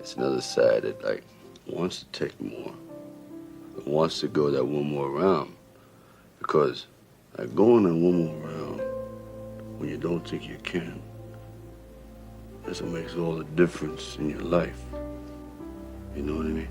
It's another side that like wants to take more, wants to go that one more round. Because like going that one more round when you don't think you can, that's what makes all the difference in your life. You know what I mean?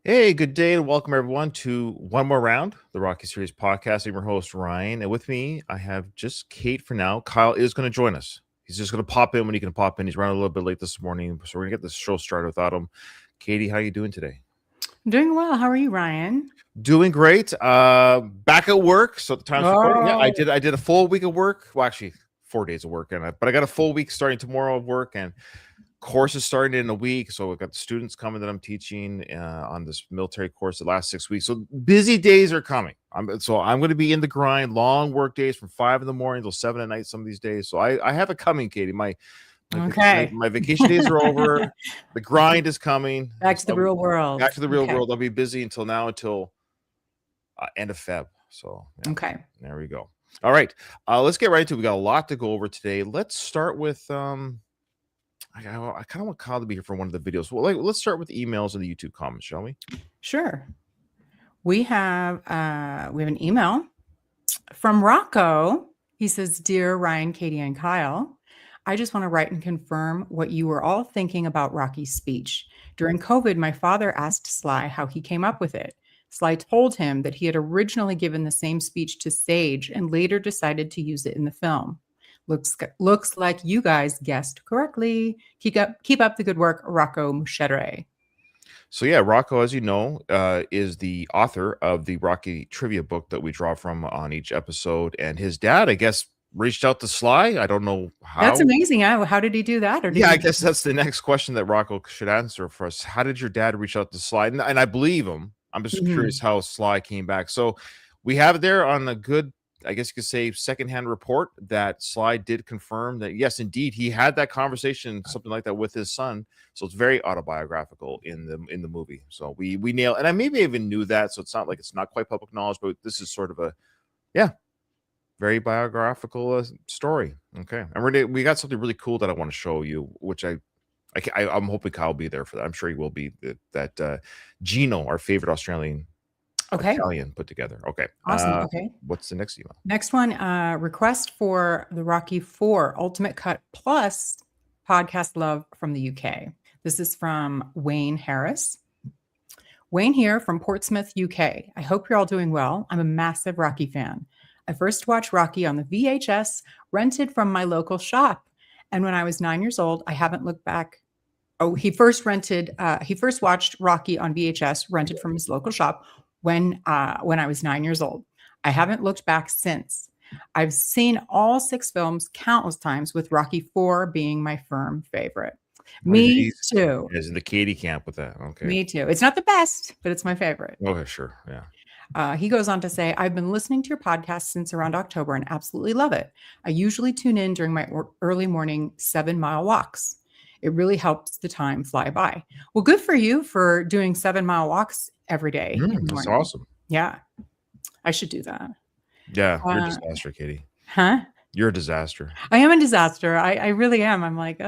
Hey, good day and welcome everyone to One More Round, the Rocky Series podcast. I'm your host, Ryan. And with me, I have just Kate for now. Kyle is going to join us. He's just going to pop in when he can pop in. He's running a little bit late this morning, so we're going to get this show started without him. Katie, how are you doing today? I'm doing well. How are you, Ryan? Doing great. Back at work. So at the time, yeah, I did a full week of work. Well, actually, 4 days of work, but I got a full week starting tomorrow of work, and course is starting in a week, so we've got students coming that I'm teaching on this military course the last 6 weeks. So busy days are coming. I'm going to be in the grind, long work days from 5 in the morning till 7 at night some of these days. So I have it coming, Katie. My vacation days are over. The grind is coming. Back to the real world. Back to the real world. I'll be busy until end of Feb. So yeah, okay, there we go. All right, let's get right into it. We got a lot to go over today. Let's start with I kind of want Kyle to be here for one of the videos. Well, let's start with the emails and the YouTube comments, shall we? Sure. We have an email from Rocco. He says, "Dear Ryan, Katie, and Kyle, I just want to write and confirm what you were all thinking about Rocky's speech. During COVID, my father asked Sly how he came up with it. Sly told him that he had originally given the same speech to Sage and later decided to use it in the film. Looks like you guys guessed correctly. Keep up the good work, Rocco Muchere." So yeah, Rocco, as you know, is the author of the Rocky trivia book that we draw from on each episode. And his dad, I guess, reached out to Sly. I don't know how. That's amazing. How did he do that? I guess that's the next question that Rocco should answer for us. How did your dad reach out to Sly? And I believe him. I'm just curious how Sly came back. So we have it there on a good, I guess you could say, secondhand report that Sly did confirm that, yes, indeed, he had that conversation, something like that, with his son. So it's very autobiographical in the movie. So we nail, and I maybe even knew that. So it's not like it's not quite public knowledge, but this is sort of a, very biographical story. Okay, and we got something really cool that I want to show you, which I'm hoping Kyle will be there for that. I'm sure he will be. That Gino, our favorite Australian. Okay. Italian put together. Okay. Awesome. Okay. What's the next email? Next one, request for the Rocky IV Ultimate Cut Plus podcast love from the UK. This is from Wayne Harris. Wayne here from Portsmouth, UK. I hope you're all doing well. I'm a massive Rocky fan. I first watched Rocky on the VHS rented from my local shop. And when I was 9 years old, I haven't looked back. Oh, he first watched Rocky on VHS rented from his local shop when I was 9 years old. I haven't looked back since. I've seen all 6 films countless times, with Rocky IV being my firm favorite. Me too. Is in the Katie camp with that. Okay. Me too. It's not the best, but it's my favorite. Okay, sure. Yeah. He goes on to say, I've been listening to your podcast since around October and absolutely love it. I usually tune in during my early morning 7-mile walks. It really helps the time fly by. Well, good for you for doing 7-mile walks every day. That's awesome. Yeah. I should do that. Yeah. You're a disaster, Katie. Huh? You're a disaster. I am a disaster. I really am. I'm like,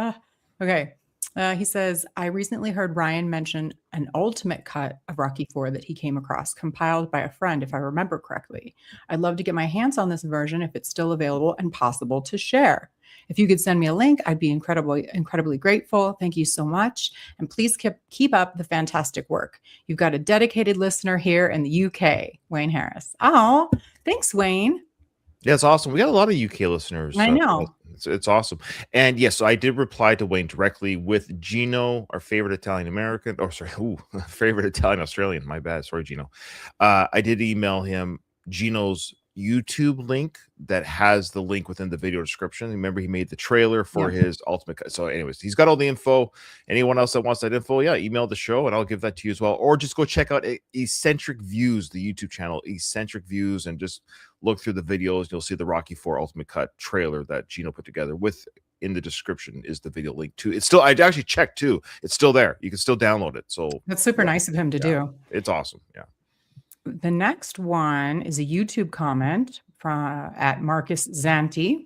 okay. He says, I recently heard Ryan mention an ultimate cut of Rocky IV that he came across, compiled by a friend, if I remember correctly. I'd love to get my hands on this version if it's still available and possible to share. If you could send me a link, I'd be incredibly grateful. Thank you so much. And please keep up the fantastic work. You've got a dedicated listener here in the UK, Wayne Harris. Oh, thanks, Wayne. Yeah, it's awesome. We got a lot of UK listeners. I know. It's awesome. And yes, I did reply to Wayne directly with Gino, our favorite Italian American. Oh, sorry. Favorite Italian Australian. My bad. Sorry, Gino. I did email him Gino's YouTube link that has the link within the video description. Remember, he made the trailer for his Ultimate Cut. So, anyways, he's got all the info. Anyone else that wants that info, email the show and I'll give that to you as well. Or just go check out Eccentric Views, the YouTube channel, Eccentric Views, and just look through the videos. You'll see the Rocky 4 Ultimate Cut trailer that Gino put together. In the description is the video link too. It's still, I actually checked too. It's still there. You can still download it. So that's super nice of him to do. It's awesome. Yeah. The next one is a YouTube comment at Marcus Zanti.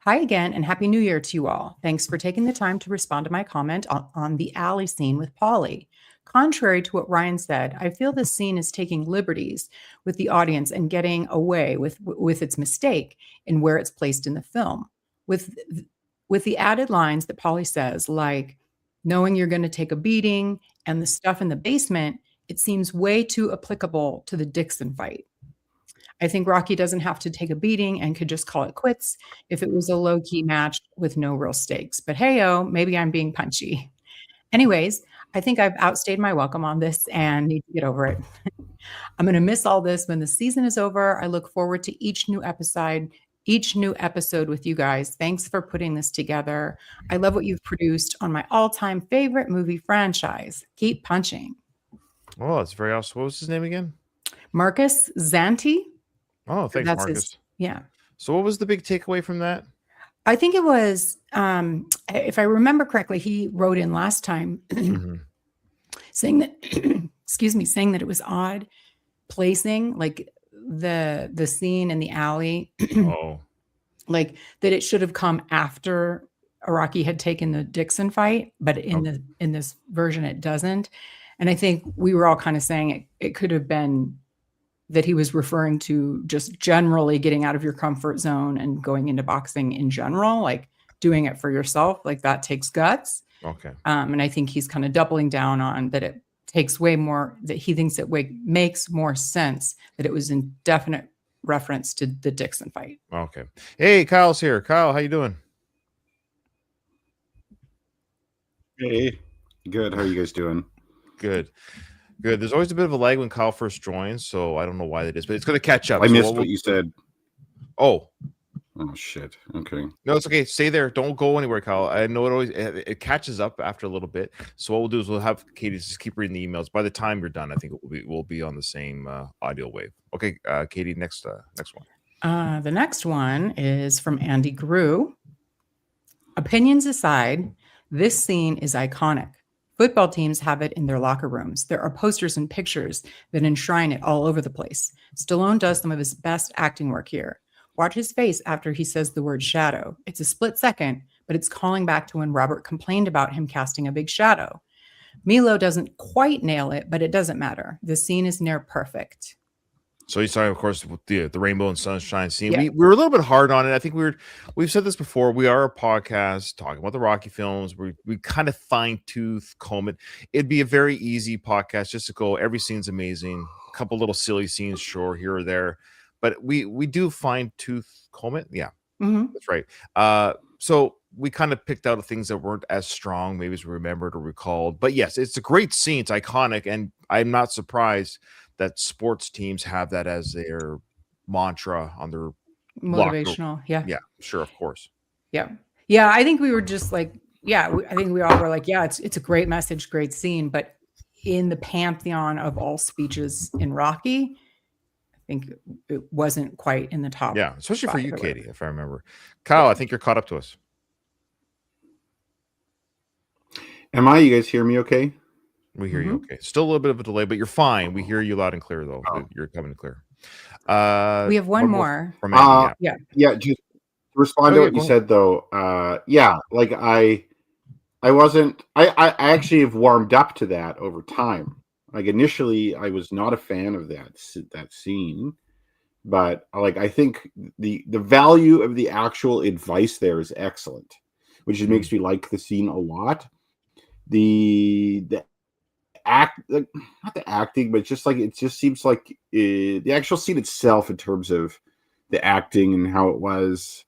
Hi again, and Happy New Year to you all. Thanks for taking the time to respond to my comment on the alley scene with Polly. Contrary to what Ryan said, I feel this scene is taking liberties with the audience and getting away with its mistake in where it's placed in the film. With the added lines that Polly says, like knowing you're going to take a beating and the stuff in the basement, it seems way too applicable to the Dixon fight. I think Rocky doesn't have to take a beating and could just call it quits if it was a low-key match with no real stakes. But hey-oh, maybe I'm being punchy. Anyways, I think I've outstayed my welcome on this and need to get over it. I'm going to miss all this when the season is over. I look forward to each new episode with you guys. Thanks for putting this together. I love what you've produced on my all-time favorite movie franchise. Keep punching. Oh, that's very awesome. What was his name again? Marcus Zanti. Oh, thanks, Marcus. Yeah. So what was the big takeaway from that? I think it was, if I remember correctly, he wrote in last time saying that, saying that it was odd placing like the scene in the alley. Like that it should have come after Rocky had taken the Dixon fight, but in this version it doesn't. And I think we were all kind of saying it could have been that he was referring to just generally getting out of your comfort zone and going into boxing in general, like doing it for yourself, like that takes guts. Okay. And I think he's kind of doubling down on that. It takes way more, that he thinks it makes more sense that it was in definite reference to the Dixon fight. Okay. Hey, Kyle's here. Kyle, how you doing? Hey, good. How are you guys doing? Good. There's always a bit of a lag when Kyle first joins, so I don't know why that is, but it's going to catch up. I missed what you said. Oh, shit. Okay. No, it's okay. Stay there. Don't go anywhere, Kyle. I know it catches up after a little bit. So what we'll do is we'll have Katie just keep reading the emails. By the time you're done, I think we'll be on the same audio wave. Okay, Katie, next one. The next one is from Andy Grew. Opinions aside, this scene is iconic. Football teams have it in their locker rooms. There are posters and pictures that enshrine it all over the place. Stallone does some of his best acting work here. Watch his face after he says the word shadow. It's a split second, but it's calling back to when Robert complained about him casting a big shadow. Milo doesn't quite nail it, but it doesn't matter. The scene is near perfect. So he's talking, of course, with the rainbow and sunshine scene. Yeah. We were a little bit hard on it. I think we've said this before. We are a podcast talking about the Rocky films. We kind of fine-tooth comb it. It'd be a very easy podcast just to go, every scene's amazing. A couple little silly scenes, sure, here or there. But we do fine-tooth comb it. Yeah, That's right. So we kind of picked out things that weren't as strong, maybe as we remembered or recalled. But yes, it's a great scene. It's iconic. And I'm not surprised that sports teams have that as their mantra on their motivational. Yeah, sure, of course. Yeah. I think we were just like, I think we all were like, it's a great message, great scene, but in the pantheon of all speeches in Rocky, I think it wasn't quite in the top. Yeah, especially for you, Katie, if I remember. Kyle, I think you're caught up to us. Am I? You guys hear me okay? We hear you okay. Still a little bit of a delay, but you're fine. We hear you loud and clear, though. You're coming clear. We have one more. From Andy, yeah. Just to respond to what you said, though. Like I actually have warmed up to that over time. Like initially, I was not a fan of that scene, but like I think the value of the actual advice there is excellent, which makes me like the scene a lot. The not the acting, but just like it just seems like the actual scene itself, in terms of the acting and how it was,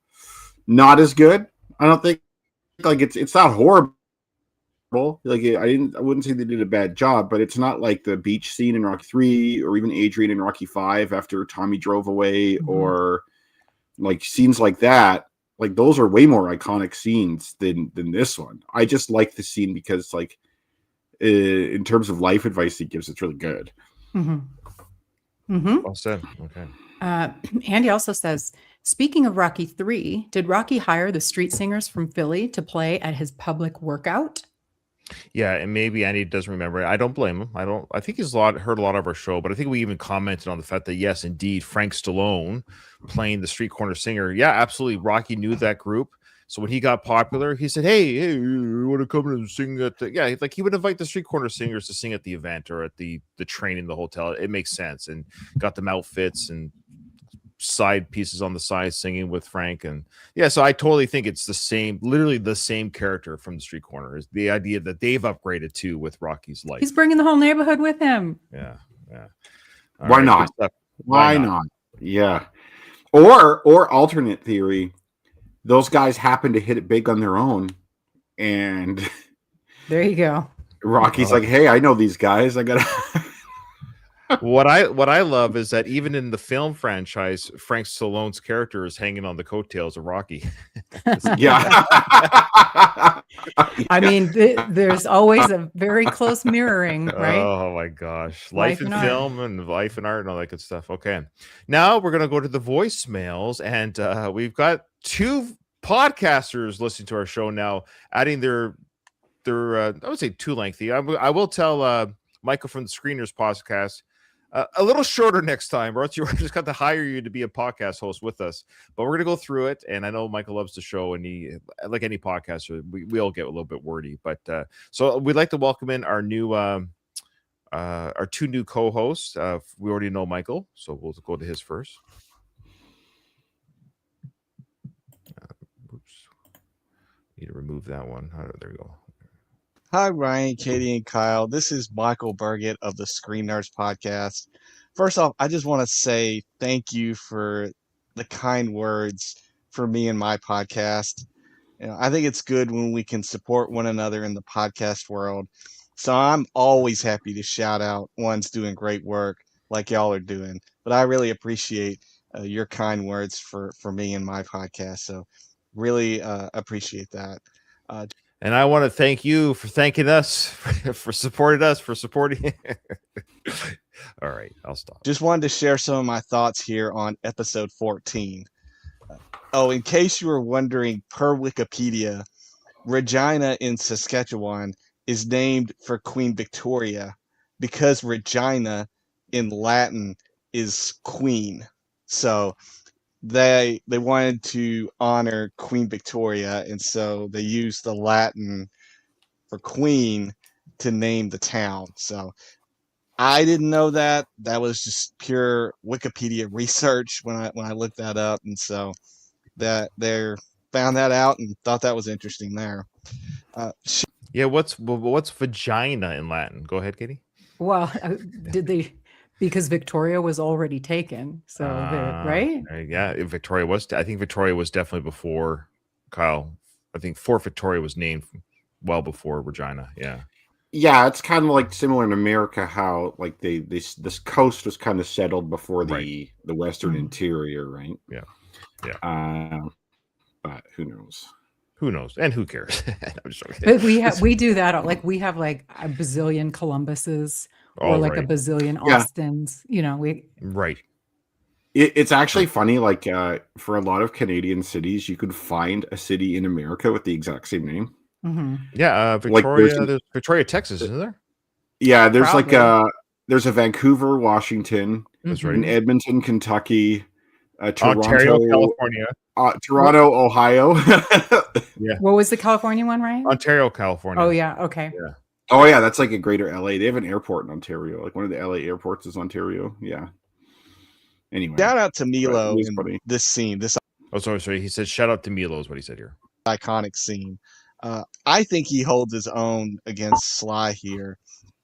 not as good. I don't think, like it's not horrible, Like I wouldn't say they did a bad job, but it's not like the beach scene in Rocky 3 or even Adrian in Rocky 5 after Tommy drove away, or like scenes like that. Like those are way more iconic scenes than this one. I just like the scene because like in terms of life advice he gives, it's really good. Well said. Okay. Andy also says, speaking of Rocky 3, did Rocky hire the street singers from Philly to play at his public workout? Yeah, and maybe Andy doesn't remember. I don't blame him. I think he's heard a lot of our show, but I think we even commented on the fact that yes, indeed, Frank Stallone playing the street corner singer. Yeah, absolutely. Rocky knew that group. So when he got popular, he said, Hey, you want to come and sing at the like he would invite the street corner singers to sing at the event or at the train in the hotel. It makes sense. And got them outfits and side pieces on the side singing with Frank. And yeah, so I totally think it's the same, literally the same character from the street corner. Is the idea that they've upgraded too with Rocky's life. He's bringing the whole neighborhood with him. Yeah. Why not? Why not? Yeah. Or alternate theory, those guys happen to hit it big on their own, and there you go. Rocky's like, hey, I know these guys. I gotta. What I love is that even in the film franchise, Frank Stallone's character is hanging on the coattails of Rocky. Yeah. I mean, there's always a very close mirroring, right? Oh my gosh. Life in film and life in art and all that good stuff. Okay. Now we're going to go to the voicemails, and we've got two podcasters listening to our show now, adding their I would say too lengthy. I will tell Michael from the Screeners podcast, a little shorter next time, or else we're just got to hire you to be a podcast host with us. But we're going to go through it, and I know Michael loves the show, and he, like any podcaster, we all get a little bit wordy. But so we'd like to welcome in our new, our two new co-hosts. We already know Michael, so we'll go to his first. Oops, need to remove that one. There we go. Hi, Ryan, Katie, and Kyle. This is Michael Burgett of the Screen Nerds podcast. First off, I just want to say thank you for the kind words for me and my podcast. You know, I think it's good when we can support one another in the podcast world. So I'm always happy to shout out ones doing great work like y'all are doing. But I really appreciate your kind words for me and my podcast. So really appreciate that. And I want to thank you for thanking us, for supporting us, for supporting. All right, I'll stop. Just wanted to share some of my thoughts here on episode 14. In case you were wondering, per Wikipedia, Regina in Saskatchewan is named for Queen Victoria because Regina in Latin is queen. So they wanted to honor Queen Victoria, and so they used the Latin for queen to name the town. So I didn't know that. That was just pure Wikipedia research when I looked that up, and so that they found that out and thought that was interesting there. What's vagina in Latin? Go ahead, Katie. Well, did they? Because Victoria was already taken, so right? Yeah, Victoria was. I think Victoria was definitely before Kyle. I think Fort Victoria was named well before Regina. Yeah. Yeah, it's kind of like similar in America, how like this coast was kind of settled before the Western interior, right? Yeah. But who knows? Who knows? And who cares? I'm just but we do that. Like we have like a bazillion Columbuses. Or like a bazillion Austins, you know, right. It's actually funny. Like for a lot of Canadian cities, you could find a city in America with the exact same name. Mm-hmm. Yeah, Victoria. There's Victoria, Texas, isn't there? Yeah, there's there's a Vancouver, Washington. That's right. In Edmonton, Kentucky, Toronto, Ontario, California, Toronto, Ohio. Yeah. What was the California one, right? Ontario, California. Oh yeah. Okay. Yeah. Oh yeah, that's like a greater LA. They have an airport in Ontario. Like one of the LA airports is Ontario. Yeah. Anyway. Shout out to Milo in this scene. Sorry. He said shout out to Milo is what he said here. Iconic scene. I think he holds his own against Sly here.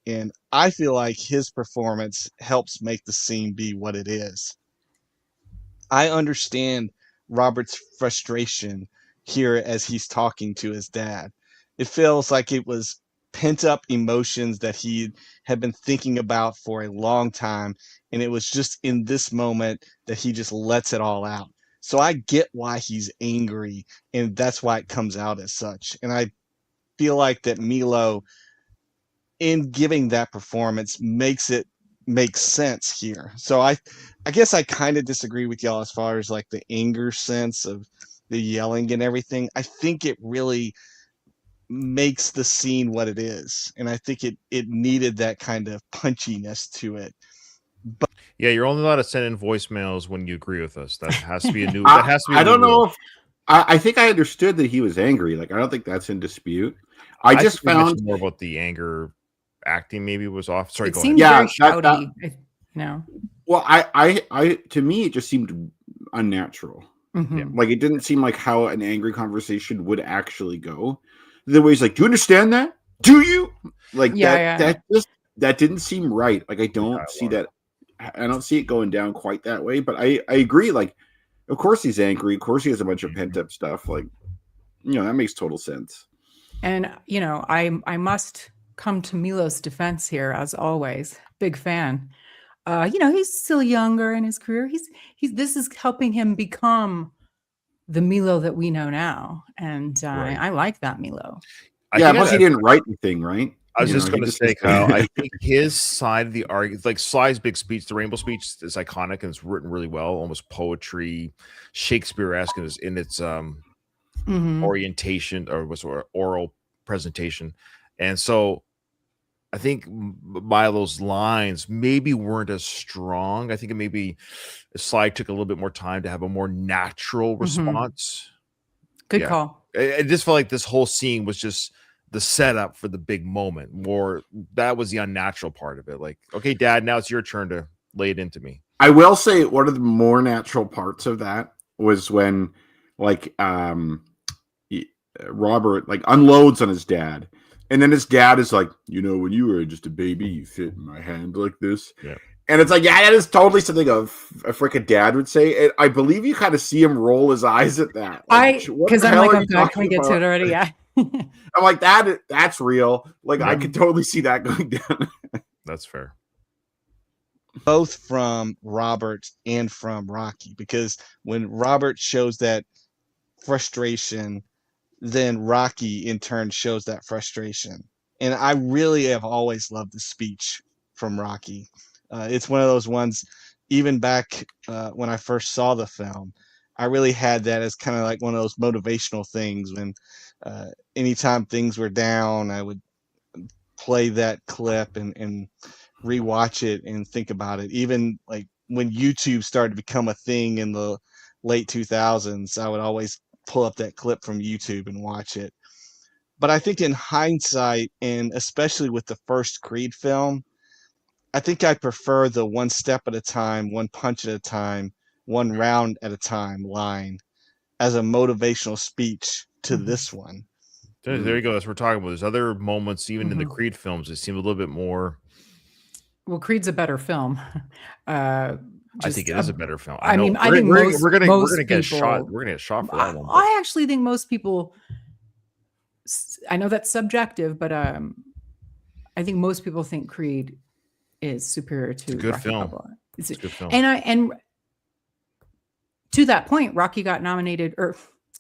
And I feel like his performance helps make the scene be what it is. I understand Robert's frustration here as he's talking to his dad. It feels like it was pent up emotions that he had been thinking about for a long time. And it was just in this moment that he just lets it all out. So I get why he's angry, and that's why it comes out as such. And I feel like that Milo, in giving that performance, makes it make sense here. So I guess I kind of disagree with y'all as far as like the anger sense of the yelling and everything. I think it really makes the scene what it is, and I think it needed that kind of punchiness to it. Yeah, you're only allowed to send in voicemails when you agree with us. That has to be a new. I, That has to be. I A new don't rule. know if I think I understood that he was angry. Like I don't think that's in dispute. I just think we found mentioned more about the anger acting. Maybe was off. Sorry, It go seemed ahead. very shouty. No. well, I to me it just seemed unnatural. Mhm. Like it didn't seem like how an angry conversation would actually go. The way he's like, "Do you understand that? Do you?" Like Yeah, that didn't seem right. Like I don't see that. I don't see it going down quite that way. But I agree. Like, of course he's angry. Of course he has a bunch of pent up stuff. Like, that makes total sense. And I must come to Milo's defense here, as always. Big fan. He's still younger in his career. He's this is helping him become the Milo that we know now, and Right. I like that Milo. Plus he didn't write anything, right? I was just going to say, Kyle, I I think his side of the argument, like Sly's big speech, the Rainbow Speech, is iconic and it's written really well, almost poetry, Shakespeare-esque in its Mhm. orientation or oral presentation. And so I think Milo's lines maybe weren't as strong. I think it maybe Sly took a little bit more time to have a more natural response. Good Yeah. call. It just felt like this whole scene was just the setup for the big moment. More that was the unnatural part of it. Like, okay, Dad, now it's your turn to lay it into me. I will say one of the more natural parts of that was when like Robert like unloads on his dad. And then his dad is like, when you were just a baby, you fit in my hand like this. Yeah. And it's like, that is totally something a freaking dad would say. And I believe you kind of see him roll his eyes at that. Because I'm like, oh God, can we get to it already? Yeah. I'm like, that's real. Like, I could totally see that going down. That's fair. Both from Robert and from Rocky, because when Robert shows that frustration, then Rocky in turn shows that frustration. And I really have always loved the speech from Rocky. It's one of those ones, even back when I first saw the film, I really had that as kind of like one of those motivational things. When anytime things were down, I would play that clip and rewatch it and think about it. Even like when YouTube started to become a thing in the late 2000s, I would always pull up that clip from YouTube and watch it. But I think in hindsight, and especially with the first Creed film, I think I prefer the one step at a time, one punch at a time, one round at a time line as a motivational speech to this one. There you go. That's what we're talking about. There's other moments, even in the Creed films, that seem a little bit more. Well, Creed's a better film. I think it is a better film. I think we're gonna get people, shot. We're gonna get shot for that one. I actually think most people. I know that's subjective, but I think most people think Creed is superior to it's a good Rocky film. Balboa. It's a good film. And to that point, Rocky got nominated, or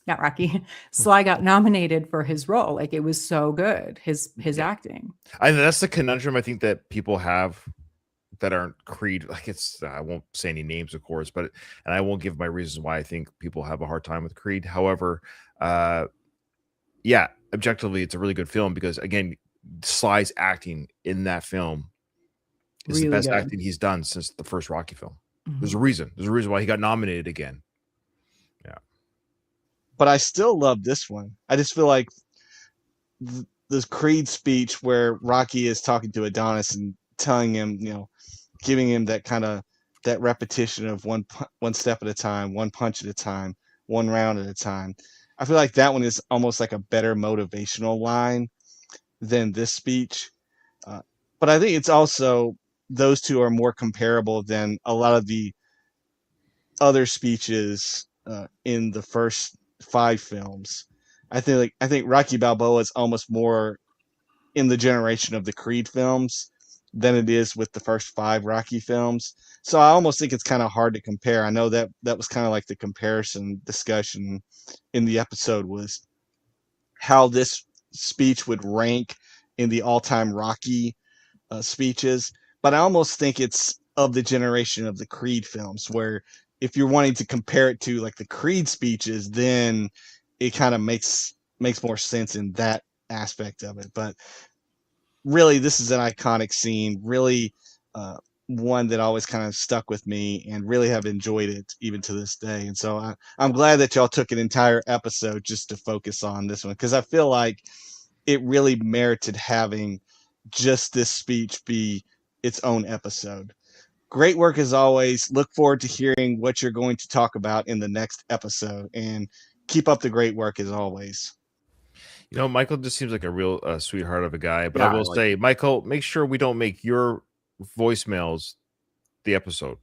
not Rocky, Sly got nominated for his role. Like, it was so good, his acting. That's the conundrum I think that people have that aren't Creed. Like, I won't say any names, of course, and I won't give my reasons why I think people have a hard time with Creed. However, objectively, it's a really good film because, again, Sly's acting in that film is really the best acting he's done since the first Rocky film. There's a reason. There's a reason why he got nominated again. Yeah. But I still love this one. I just feel like the Creed speech where Rocky is talking to Adonis and telling him, giving him that kind of that repetition of one step at a time, one punch at a time, one round at a time. I feel like that one is almost like a better motivational line than this speech. But I think it's also, those two are more comparable than a lot of the other speeches in the first 5 films. I think Rocky Balboa is almost more in the generation of the Creed films than it is with the first 5 Rocky films. So I almost think it's kind of hard to compare. I know that was kind of like the comparison discussion in the episode, was how this speech would rank in the all-time Rocky speeches. But I almost think it's of the generation of the Creed films, where if you're wanting to compare it to like the Creed speeches, then it kind of makes more sense in that aspect of it. But really, this is an iconic scene, really one that always kind of stuck with me, and really have enjoyed it even to this day. And so I'm glad that y'all took an entire episode just to focus on this one, because I feel like it really merited having just this speech be its own episode. Great work as always. Look forward to hearing what you're going to talk about in the next episode, and keep up the great work as always. You know, Michael just seems like a real sweetheart of a guy. But Yeah, I will say, Michael, make sure we don't make your voicemails the episode.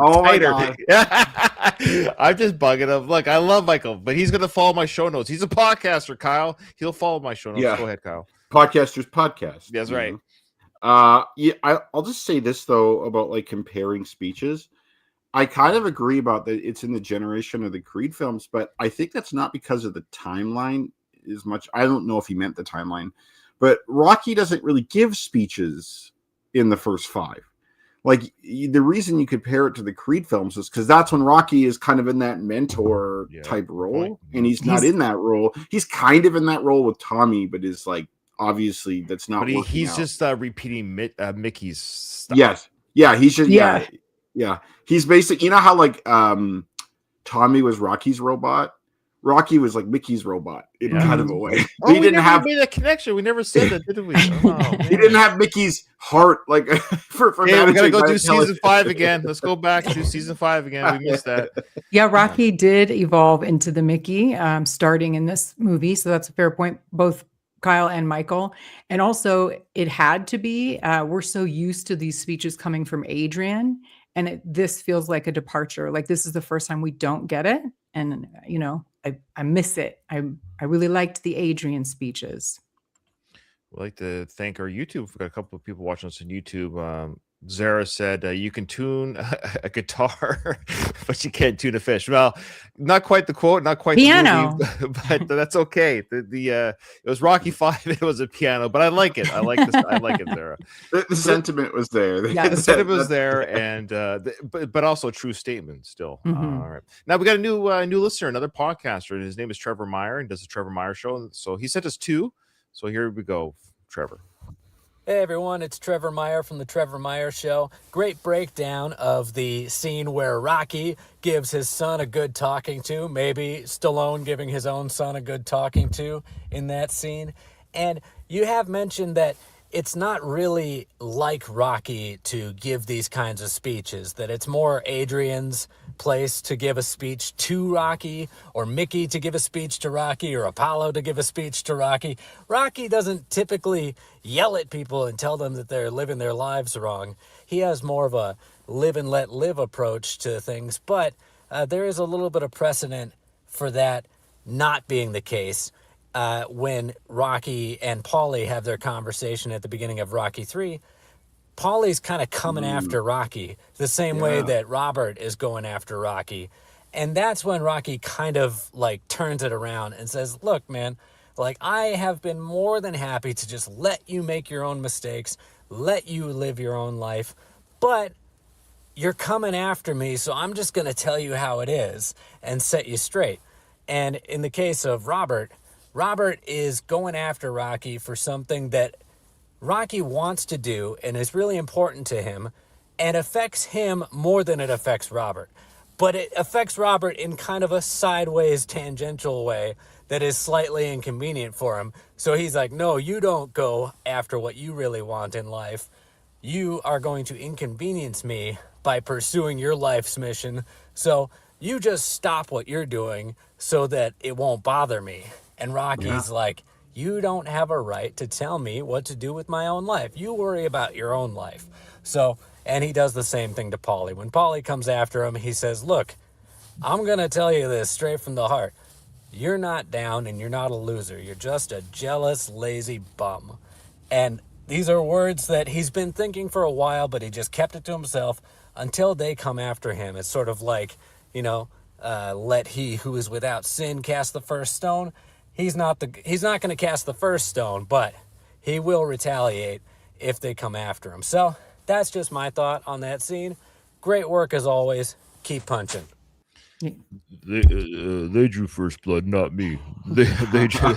Oh my Tighter. God. I'm just bugging him. Look, I love Michael, but he's going to follow my show notes. He's a podcaster, Kyle. He'll follow my show notes. Yeah. Go ahead, Kyle. Podcasters podcast. That's right. Yeah, I'll just say this though about like comparing speeches. I kind of agree about that it's in the generation of the Creed films, but I think that's not because of the timeline as much. I don't know if he meant the timeline, but Rocky doesn't really give speeches in the first 5. Like, the reason you compare it to the Creed films is because that's when Rocky is kind of in that mentor type role, and he's not in that role. He's kind of in that role with Tommy, but is like, obviously that's not. But he's out. Just repeating Mickey's stuff. Yes, yeah, he's just yeah. He's basically, you know how like Tommy was Rocky's robot. Rocky was like Mickey's robot in kind of a way. Oh, he didn't have made that connection. We never said that, did we? Oh, he didn't have Mickey's heart like for yeah, we gotta go do season 5 again. Let's go back to season 5 again. We missed that. Yeah, Rocky did evolve into the Mickey starting in this movie. So that's a fair point, both Kyle and Michael. And also it had to be, we're so used to these speeches coming from Adrian, and this feels like a departure. Like, this is the first time we don't get it. And, you know, I miss it. I really liked the Adrian speeches. We'd like to thank our YouTube. We've got a couple of people watching us on YouTube. Zara said, you can tune a guitar, but you can't tune a fish. Well, not quite the quote, not quite piano, the movie, but that's okay. It was Rocky 5. It was a piano, but I like it. I like this. I like it, Zara. The sentiment was there. Yeah, the sentiment was there, and but also a true statement still. Mm-hmm. All right. Now we got a new listener, another podcaster, and his name is Trevor Meyer, and does the Trevor Meyer show. And so he sent us 2. So here we go, Trevor. Hey everyone, it's Trevor Meyer from The Trevor Meyer Show. Great breakdown of the scene where Rocky gives his son a good talking to, maybe Stallone giving his own son a good talking to in that scene. And you have mentioned that it's not really like Rocky to give these kinds of speeches, that it's more Adrian's place to give a speech to Rocky, or Mickey to give a speech to Rocky, or Apollo to give a speech to Rocky. Rocky doesn't typically yell at people and tell them that they're living their lives wrong. He has more of a live and let live approach to things, but there is a little bit of precedent for that not being the case. When Rocky and Paulie have their conversation at the beginning of Rocky 3, Paulie's kind of coming after Rocky the same way that Robert is going after Rocky. And that's when Rocky kind of like turns it around and says, look, man, like, I have been more than happy to just let you make your own mistakes, let you live your own life, but you're coming after me, so I'm just going to tell you how it is and set you straight. And in the case of Robert is going after Rocky for something that Rocky wants to do and is really important to him and affects him more than it affects Robert. But it affects Robert in kind of a sideways, tangential way that is slightly inconvenient for him. So he's like, no, you don't go after what you really want in life. You are going to inconvenience me by pursuing your life's mission. So you just stop what you're doing so that it won't bother me. And Rocky's like, you don't have a right to tell me what to do with my own life. You worry about your own life. So, and he does the same thing to Paulie. When Paulie comes after him, he says, look, I'm going to tell you this straight from the heart. You're not down and you're not a loser. You're just a jealous, lazy bum. And these are words that he's been thinking for a while, but he just kept it to himself until they come after him. It's sort of like, let he who is without sin cast the first stone. He's not going to cast the first stone, but he will retaliate if they come after him. So that's just my thought on that scene. Great work as always. Keep punching. They drew first blood, not me. They drew.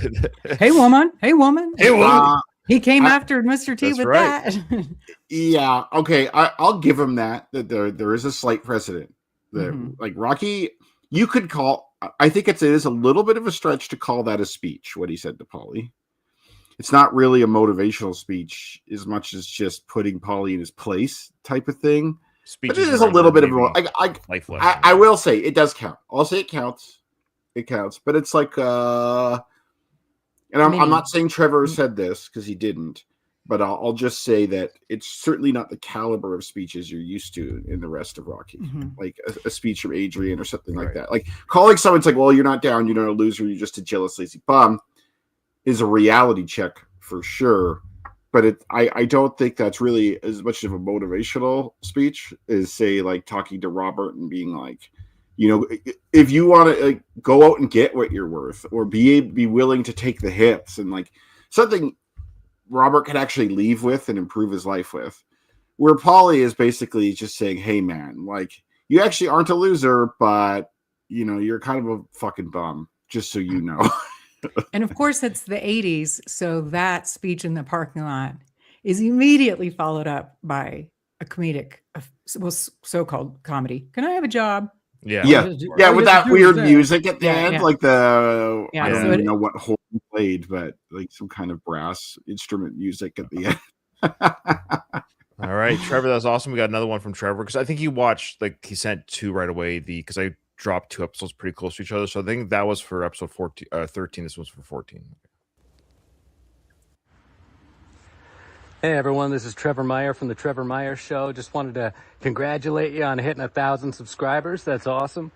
Hey woman. Hey woman. Hey, woman. He came after Mr. T That's with right. that. Yeah, okay. I'll give him that there is a slight precedent that like Rocky, you could call. I think it is a little bit of a stretch to call that a speech. What he said to Paulie, it's not really a motivational speech as much as just putting Paulie in his place type of thing. But it is a little bit of a. I will say it does count. I'll say it counts. It counts, but it's like and I'm not saying Trevor said this because he didn't, but I'll just say that it's certainly not the caliber of speeches you're used to in the rest of Rocky, like a speech from Adrian or something like that. Like calling someone's like, well, you're not down, you're not a loser, you're just a jealous, lazy bum, is a reality check for sure. But I don't think that's really as much of a motivational speech as, say, like talking to Robert and being like, if you want to go out and get what you're worth, or be willing to take the hits, and like something Robert could actually leave with and improve his life with. Where Paulie is basically just saying, hey man, like you actually aren't a loser, but you're kind of a fucking bum, just so you know. And of course, it's the 80s. So that speech in the parking lot is immediately followed up by a comedic, so-called comedy. Can I have a job? Yeah. With that weird music at the end, like I don't so even know what horn played, but like some kind of brass instrument music at the end. All right, Trevor, that was awesome. We got another one from Trevor because I think he watched, like, he sent two right away. Because I dropped two episodes pretty close to each other, so I think that was for episode 13. This was for 14. Hey everyone, this is Trevor Meyer from the Trevor Meyer Show. Just wanted to congratulate you on hitting 1,000 subscribers. That's awesome.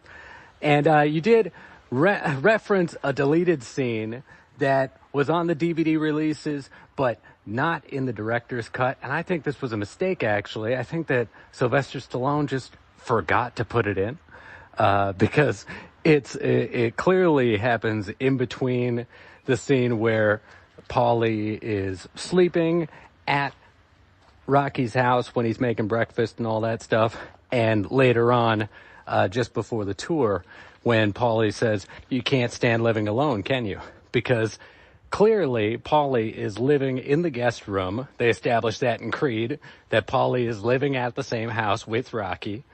And you did reference a deleted scene that was on the DVD releases, but not in the director's cut. And I think this was a mistake, actually. I think that Sylvester Stallone just forgot to put it in because it clearly happens in between the scene where Paulie is sleeping at Rocky's house when he's making breakfast and all that stuff, and later on, just before the tour, when Paulie says, you can't stand living alone, can you? Because clearly Paulie is living in the guest room. They established that in Creed, that Paulie is living at the same house with Rocky.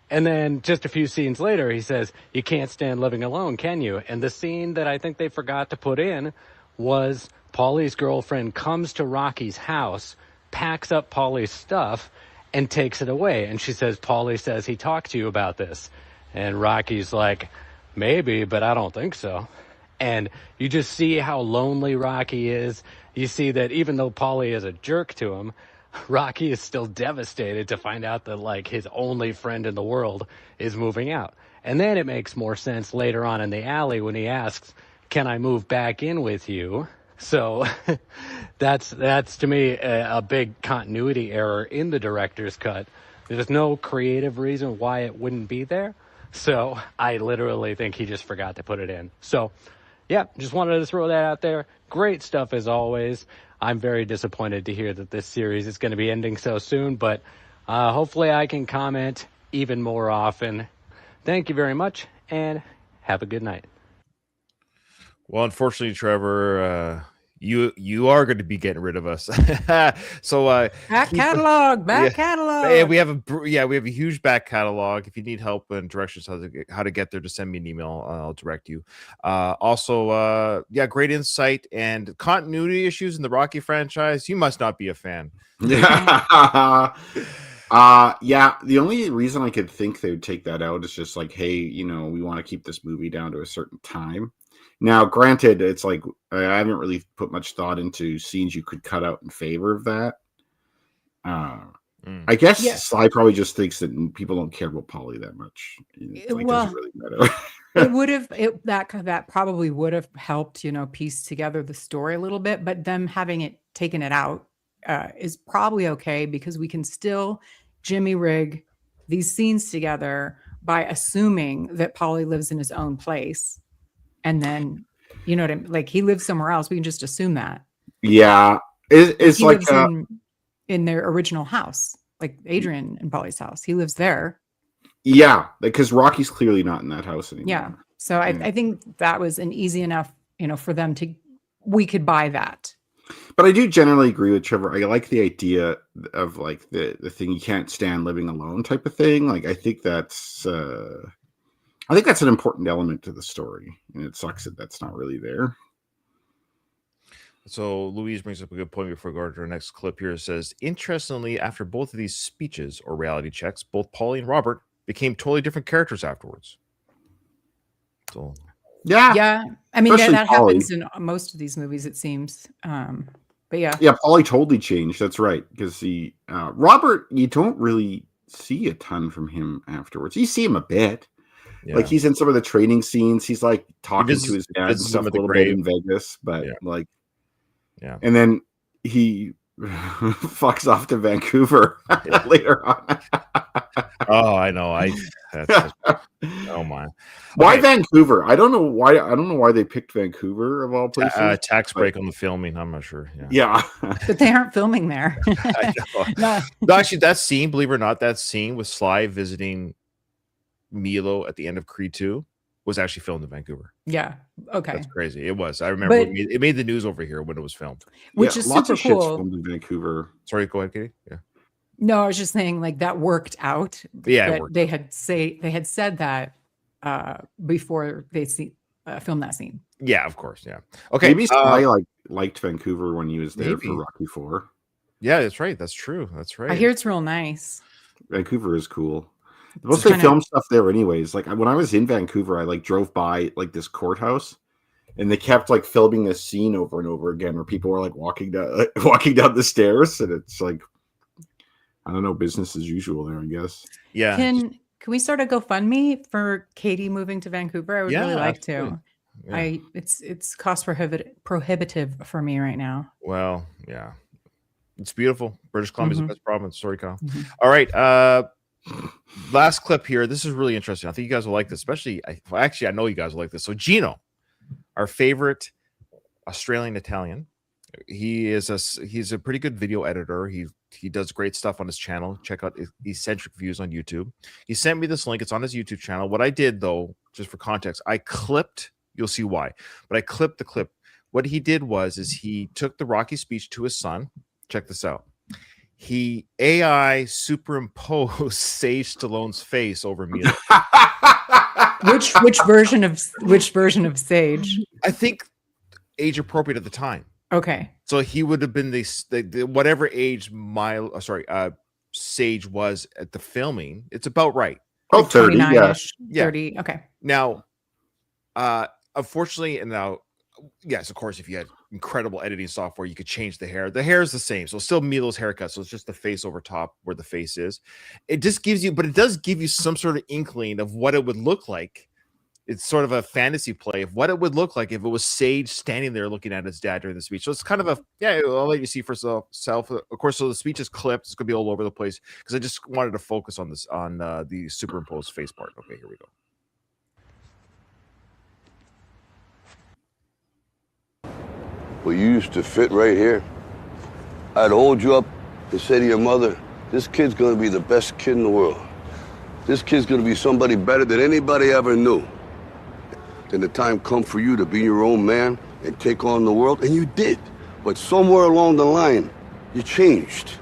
And then just a few scenes later, he says, you can't stand living alone, can you? And the scene that I think they forgot to put in was Paulie's girlfriend comes to Rocky's house, packs up Paulie's stuff, and takes it away. And she says, Paulie says he talked to you about this. And Rocky's like, maybe, but I don't think so. And you just see how lonely Rocky is. You see that even though Paulie is a jerk to him, Rocky is still devastated to find out that, like, his only friend in the world is moving out. And then it makes more sense later on in the alley when he asks, can I move back in with you? So that's to me a big continuity error in the director's cut. There's no creative reason why it wouldn't be there. So I literally think he just forgot to put it in. So yeah, just wanted to throw that out there. Great stuff as always. I'm very disappointed to hear that this series is going to be ending so soon, but hopefully I can comment even more often. Thank you very much, and have a good night. Well, unfortunately, Trevor, you are going to be getting rid of us. So back catalog. Yeah, we have a huge back catalog. If you need help and directions how to get there, just send me an email. I'll direct you. Also, great insight and continuity issues in the Rocky franchise. You must not be a fan. Yeah. The only reason I could think they would take that out is just like, hey, we want to keep this movie down to a certain time. Now, granted, it's like I haven't really put much thought into scenes you could cut out in favor of that. I guess Sly probably just thinks that people don't care about Paulie that much. It doesn't really matter. It would have that probably would have helped, piece together the story a little bit, but them having it taken it out is probably okay because we can still Jimmy rig these scenes together by assuming that Paulie lives in his own place, and then you know what I mean? Like he lives somewhere else. We can just assume that. Yeah, it's he like lives in their original house, like Adrian and Paulie's house. He lives there. yeah, because Rocky's clearly not in that house anymore. Yeah. So I think that was an easy enough, for them we could buy that. But I do generally agree with Trevor. I like the idea of like the thing you can't stand living alone type of thing. Like I think that's an important element to the story, and it sucks that that's not really there. So Louise brings up a good point before we go to our next clip here. It says, interestingly, after both of these speeches or reality checks, both Paulie and Robert became totally different characters afterwards. So yeah. I mean that Paulie. happens in most of these movies, it seems. But yeah, Paulie totally changed. That's right, because Robert, you don't really see a ton from him afterwards. You see him a bit, like he's in some of the training scenes. He's like talking to his dad and stuff a little bit in Vegas, but and then he fucks off to Vancouver later on. Oh, I know. Oh my. Why Vancouver? I don't know why. I don't know why they picked Vancouver of all places. Tax break on the filming. I'm not sure. Yeah. But they aren't filming there. I know. No, actually, that scene, believe it or not, that scene with Sly visiting Milo at the end of Creed 2 was actually filmed in Vancouver. Yeah. Okay. That's crazy. It was. I remember it made the news over here when it was filmed. Which is super cool. Filmed in Vancouver. Sorry, go ahead, Katie. Yeah. No, I was just saying like that worked out. Yeah, they had said that before they filmed that scene. Yeah, of course. Yeah. Okay. Maybe Sly liked Vancouver when he was there for Rocky 4. Yeah, that's right. That's true. That's right. I hear it's real nice. Vancouver is cool. Most they film stuff there anyways. Like when I was in Vancouver, I drove by this courthouse, and they kept filming this scene over and over again where people were walking down the stairs, and it's I don't know, business as usual there, I guess. Yeah. Can we start a GoFundMe for Katie moving to Vancouver? I would really like to. Yeah. It's cost prohibitive for me right now. Well, yeah. It's beautiful. British Columbia is the best province. Sorry, Kyle. All right. Last clip here. This is really interesting. I think you guys will like this, especially. Actually, I know you guys will like this. So Gino, our favorite Australian Italian, he's a pretty good video editor. He does great stuff on his channel. Check out Eccentric Views on YouTube. He sent me this link. It's on his YouTube channel. What I did, though, just for context, I clipped. You'll see why. But I clipped the clip. What he did is he took the Rocky speech to his son. Check this out. He AI superimposed Sage Stallone's face over me. Which version of Sage? I think age appropriate at the time. Okay. So he would have been the whatever age Sage was at the filming. It's about right. Oh, 30, yeah. 30. Okay. Now, unfortunately, and now, yes, of course, if you had incredible editing software, you could change the hair. The hair is the same. So still Milo's haircut. So it's just the face over top where the face is. It just gives you, but it does give you some sort of inkling of what it would look like. It's sort of a fantasy play of what it would look like if it was Sage standing there looking at his dad during the speech. So it's kind of I'll let you see for yourself. Of course, so the speech is clipped. It's going to be all over the place because I just wanted to focus on this, on the superimposed face part. Okay, here we go. Well, you used to fit right here. I'd hold you up and say to your mother, this kid's gonna be the best kid in the world. This kid's gonna be somebody better than anybody ever knew. Then the time come for you to be your own man and take on the world, and you did. But somewhere along the line, you changed.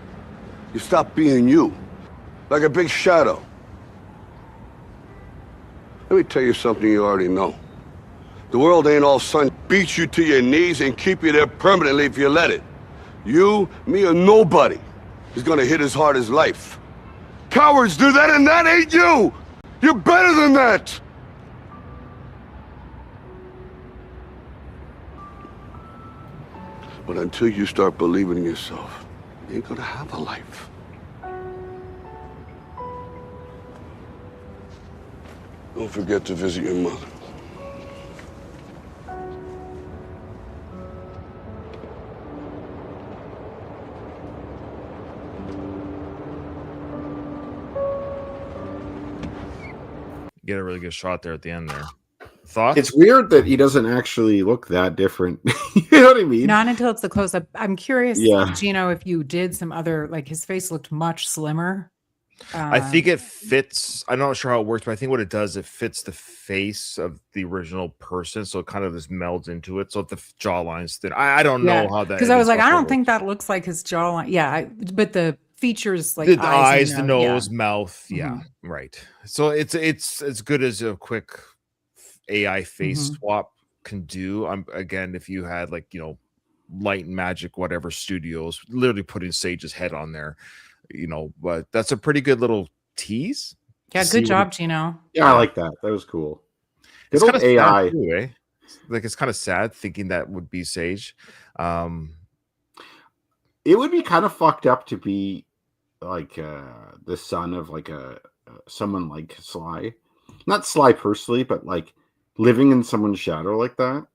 You stopped being you, like a big shadow. Let me tell you something you already know. The world ain't all sun, beat you to your knees and keep you there permanently if you let it. You, me, or nobody is gonna hit as hard as life. Cowards do that, and that ain't you! You're better than that! But until you start believing in yourself, you ain't gonna have a life. Don't forget to visit your mother. Get a really good shot there at the end there. Thoughts? It's weird that he doesn't actually look that different. You know what I mean? Not until it's the close up. I'm curious, Yeah. Gino, if you did some other, like his face looked much slimmer. I think it fits. I'm not sure how it works, but I think what it does, it fits the face of the original person, so it kind of just melds into it. So if the jawline's thin, I don't know how that. Because I was like, I don't works. think that looks like his jawline. Yeah, but the features like the eyes, eyes, and the yeah. nose, mouth. Yeah, right. So it's as good as a quick AI face swap can do. Again, if you had like Light and Magic, whatever studios, literally putting Sage's head on there, but that's a pretty good little tease. Yeah, good job, Gino. Yeah, I like that. That was cool. It's Good kind old of AI. sad too, eh? Like it's kind of sad thinking that would be Sage. It would be kind of fucked up to be like the son of like someone like Sly. Not Sly personally, but like living in someone's shadow like that.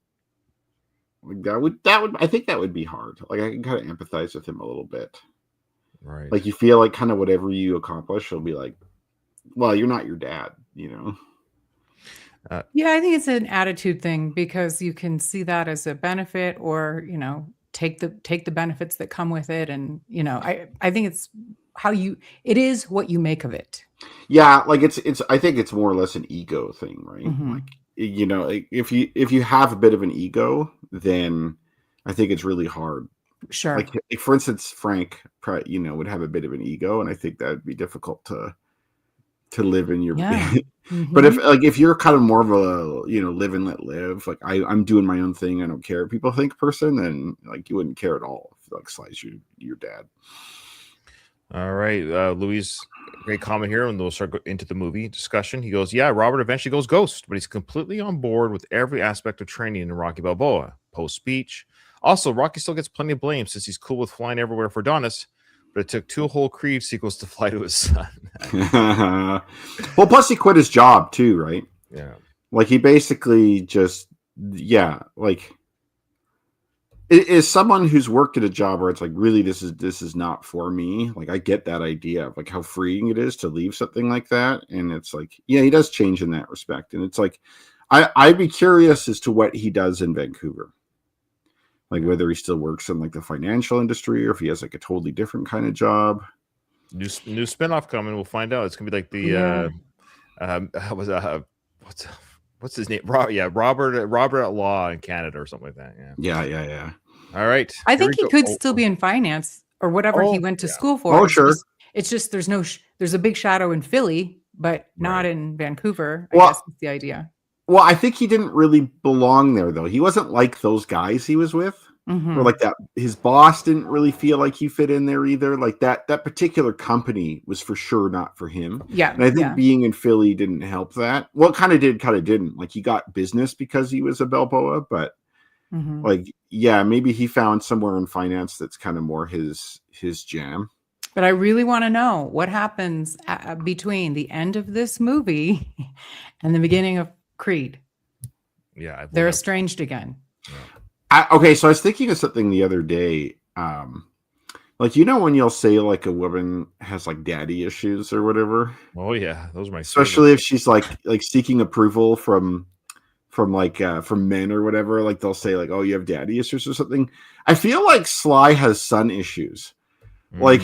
Like that would I think that would be hard. Like I can kind of empathize with him a little bit. Right. Like you feel like kind of whatever you accomplish, he'll be like, well, you're not your dad, Yeah, I think it's an attitude thing because you can see that as a benefit, or take the benefits that come with it, and I think it's it is what you make of it. Yeah, like it's I think it's more or less an ego thing, right? Like if you have a bit of an ego, then I think it's really hard. Sure. Like for instance, Frank, would have a bit of an ego, and I think that would be difficult to live in your. Yeah. But if you're kind of more of a live and let live, like I'm doing my own thing, I don't care what people think person, then like you wouldn't care at all if like Sly's your dad. All right, Louis, great comment here, and we'll start into the movie discussion. He goes, yeah, Robert eventually goes ghost, but he's completely on board with every aspect of training in Rocky Balboa. Post-speech. Also, Rocky still gets plenty of blame since he's cool with flying everywhere for Adonis, but it took 2 whole Creed sequels to fly to his son. Well, plus he quit his job too, right? Yeah. Like he basically just, like it is someone who's worked at a job where it's like, really, this is not for me. Like I get that idea of like how freeing it is to leave something like that. And it's like, yeah, he does change in that respect. And it's like, I'd be curious as to what he does in Vancouver. Like whether he still works in like the financial industry or if he has like a totally different kind of job. New spinoff coming. We'll find out. It's gonna be like the what's his name? Robert at Law in Canada or something like that. Yeah. All right. I think he could still be in finance or whatever he went to school for. Oh, sure. It's just there's a big shadow in Philly, but not in Vancouver. I Well, guess is the idea. Well, I think he didn't really belong there, though. He wasn't like those guys he was with, or like that. His boss didn't really feel like he fit in there either. Like that particular company was for sure not for him. Yeah, and I think being in Philly didn't help that. Well, it kind of did, kind of didn't. Like he got business because he was a Balboa, but like maybe he found somewhere in finance that's kind of more his jam. But I really want to know what happens between the end of this movie and the beginning of Creed. Yeah, they're estranged again. Okay, so I was thinking of something the other day. Like when you'll say like a woman has like daddy issues or whatever. Oh yeah, those are my especially favorite. If she's like seeking approval from men or whatever. Like they'll say like, oh, you have daddy issues or something. I feel like Sly has son issues. Like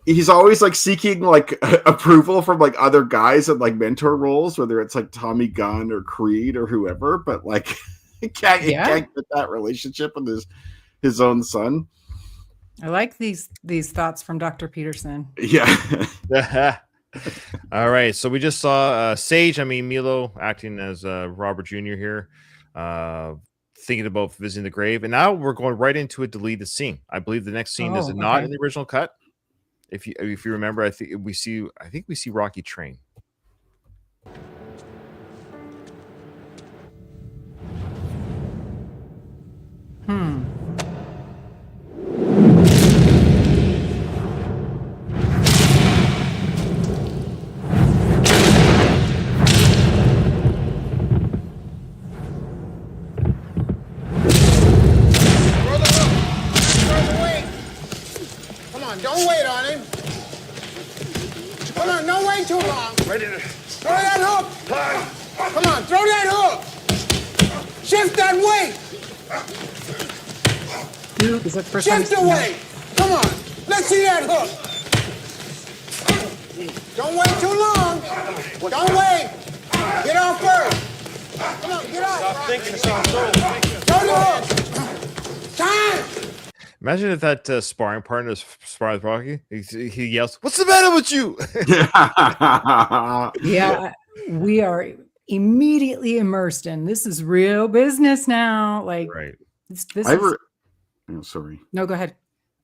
he's always like seeking like approval from like other guys in like mentor roles, whether it's like Tommy Gunn or Creed or whoever, but like he can't get that relationship with his own son. I like these thoughts from Dr. Peterson. Yeah. All right. So we just saw Milo acting as Robert Jr. here, thinking about visiting the grave. And now we're going right into a deleted scene. I believe the next scene is not in the original cut. If you remember, I think we see Rocky train. Come on, don't wait on him. Come on, don't wait too long. Ready to... Throw that hook. Come on, throw that hook. Shift that weight. Is that the first time? Shift the weight. Come on, let's see that hook. Don't wait too long. Don't wait. Get off first. Come on, get off. Stop thinking, stop throwing. Throw the hook. Time. Imagine if that sparring partner is sparring with Rocky. He yells, "What's the matter with you?" Yeah, we are immediately immersed in this is real business now. Like, Right. Oh, sorry. No, go ahead.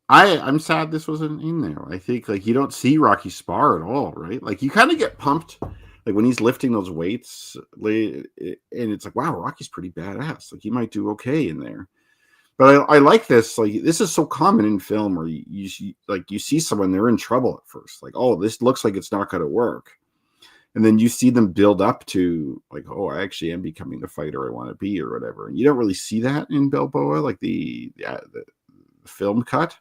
I'm sad this wasn't in there. I think like you don't see Rocky spar at all, right? Like you kind of get pumped like when he's lifting those weights, and it's like, wow, Rocky's pretty badass. Like he might do okay in there. But I like this. Like this is so common in film where you see someone, they're in trouble at first. Like, oh, this looks like it's not going to work, and then you see them build up to like, oh, I actually am becoming the fighter I want to be or whatever. And you don't really see that in Balboa, like the film cut.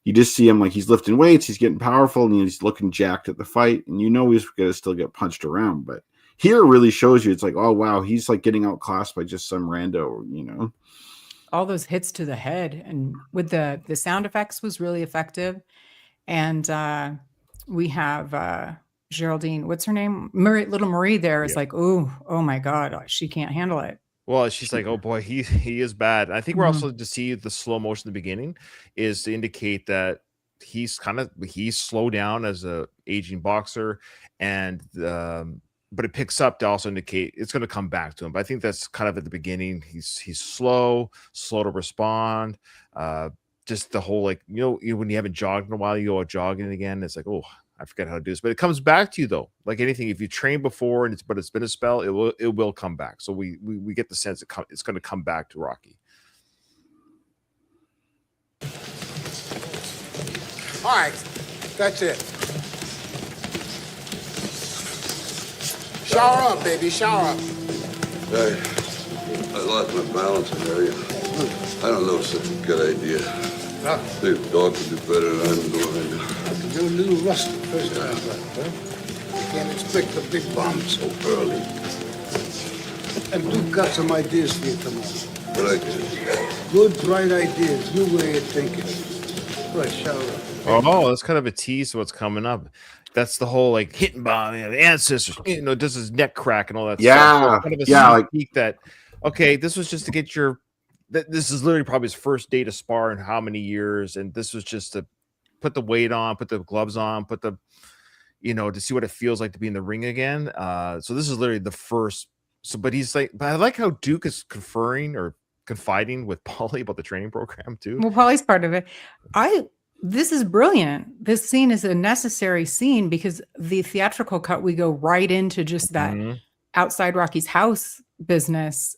You just see him like he's lifting weights, he's getting powerful, and he's looking jacked at the fight, and you know he's going to still get punched around. But here it really shows you, it's like, oh wow, he's like getting outclassed by just some rando, you know. All those hits to the head, and with the sound effects was really effective. And we have Geraldine, what's her name? Little Marie there is like, oh my God, she can't handle it. Well, she's like, oh boy, he is bad. I think we're also to see the slow motion in the beginning is to indicate that he's slowed down as a aging boxer, and but it picks up to also indicate it's going to come back to him. But I think that's kind of at the beginning. He's slow to respond. Just the whole, like, when you haven't jogged in a while, you go out jogging again. It's like, oh, I forget how to do this. But it comes back to you though. Like anything, if you train before but it's been a spell, it will come back. So we get the sense it's going to come back to Rocky. All right, that's it. Shower up, baby, shower up. Hey, I lost my balance in area. I don't know if it's such a good idea. Huh? The dog can do better than I'm doing right now. You're a little rusty first time, huh? You can't expect the big bomb so early. And Duke got some ideas for you tomorrow. What ideas? Good, bright ideas, new way of thinking. Right, shower up. Oh, that's kind of a tease to what's coming up. That's the whole like hitting bomb, the ancestors, does his neck crack and all that stuff. So kind of a sneak peek that, okay, this was just to get this is literally probably his first day to spar in how many years, and this was just to put the weight on, put the gloves on, put the, to see what it feels like to be in the ring again. So this is literally the first. So, but I like how Duke is conferring or confiding with Paulie about the training program too. Well, Paulie's part of it. This is brilliant. This scene is a necessary scene because the theatrical cut, we go right into just that outside Rocky's house business.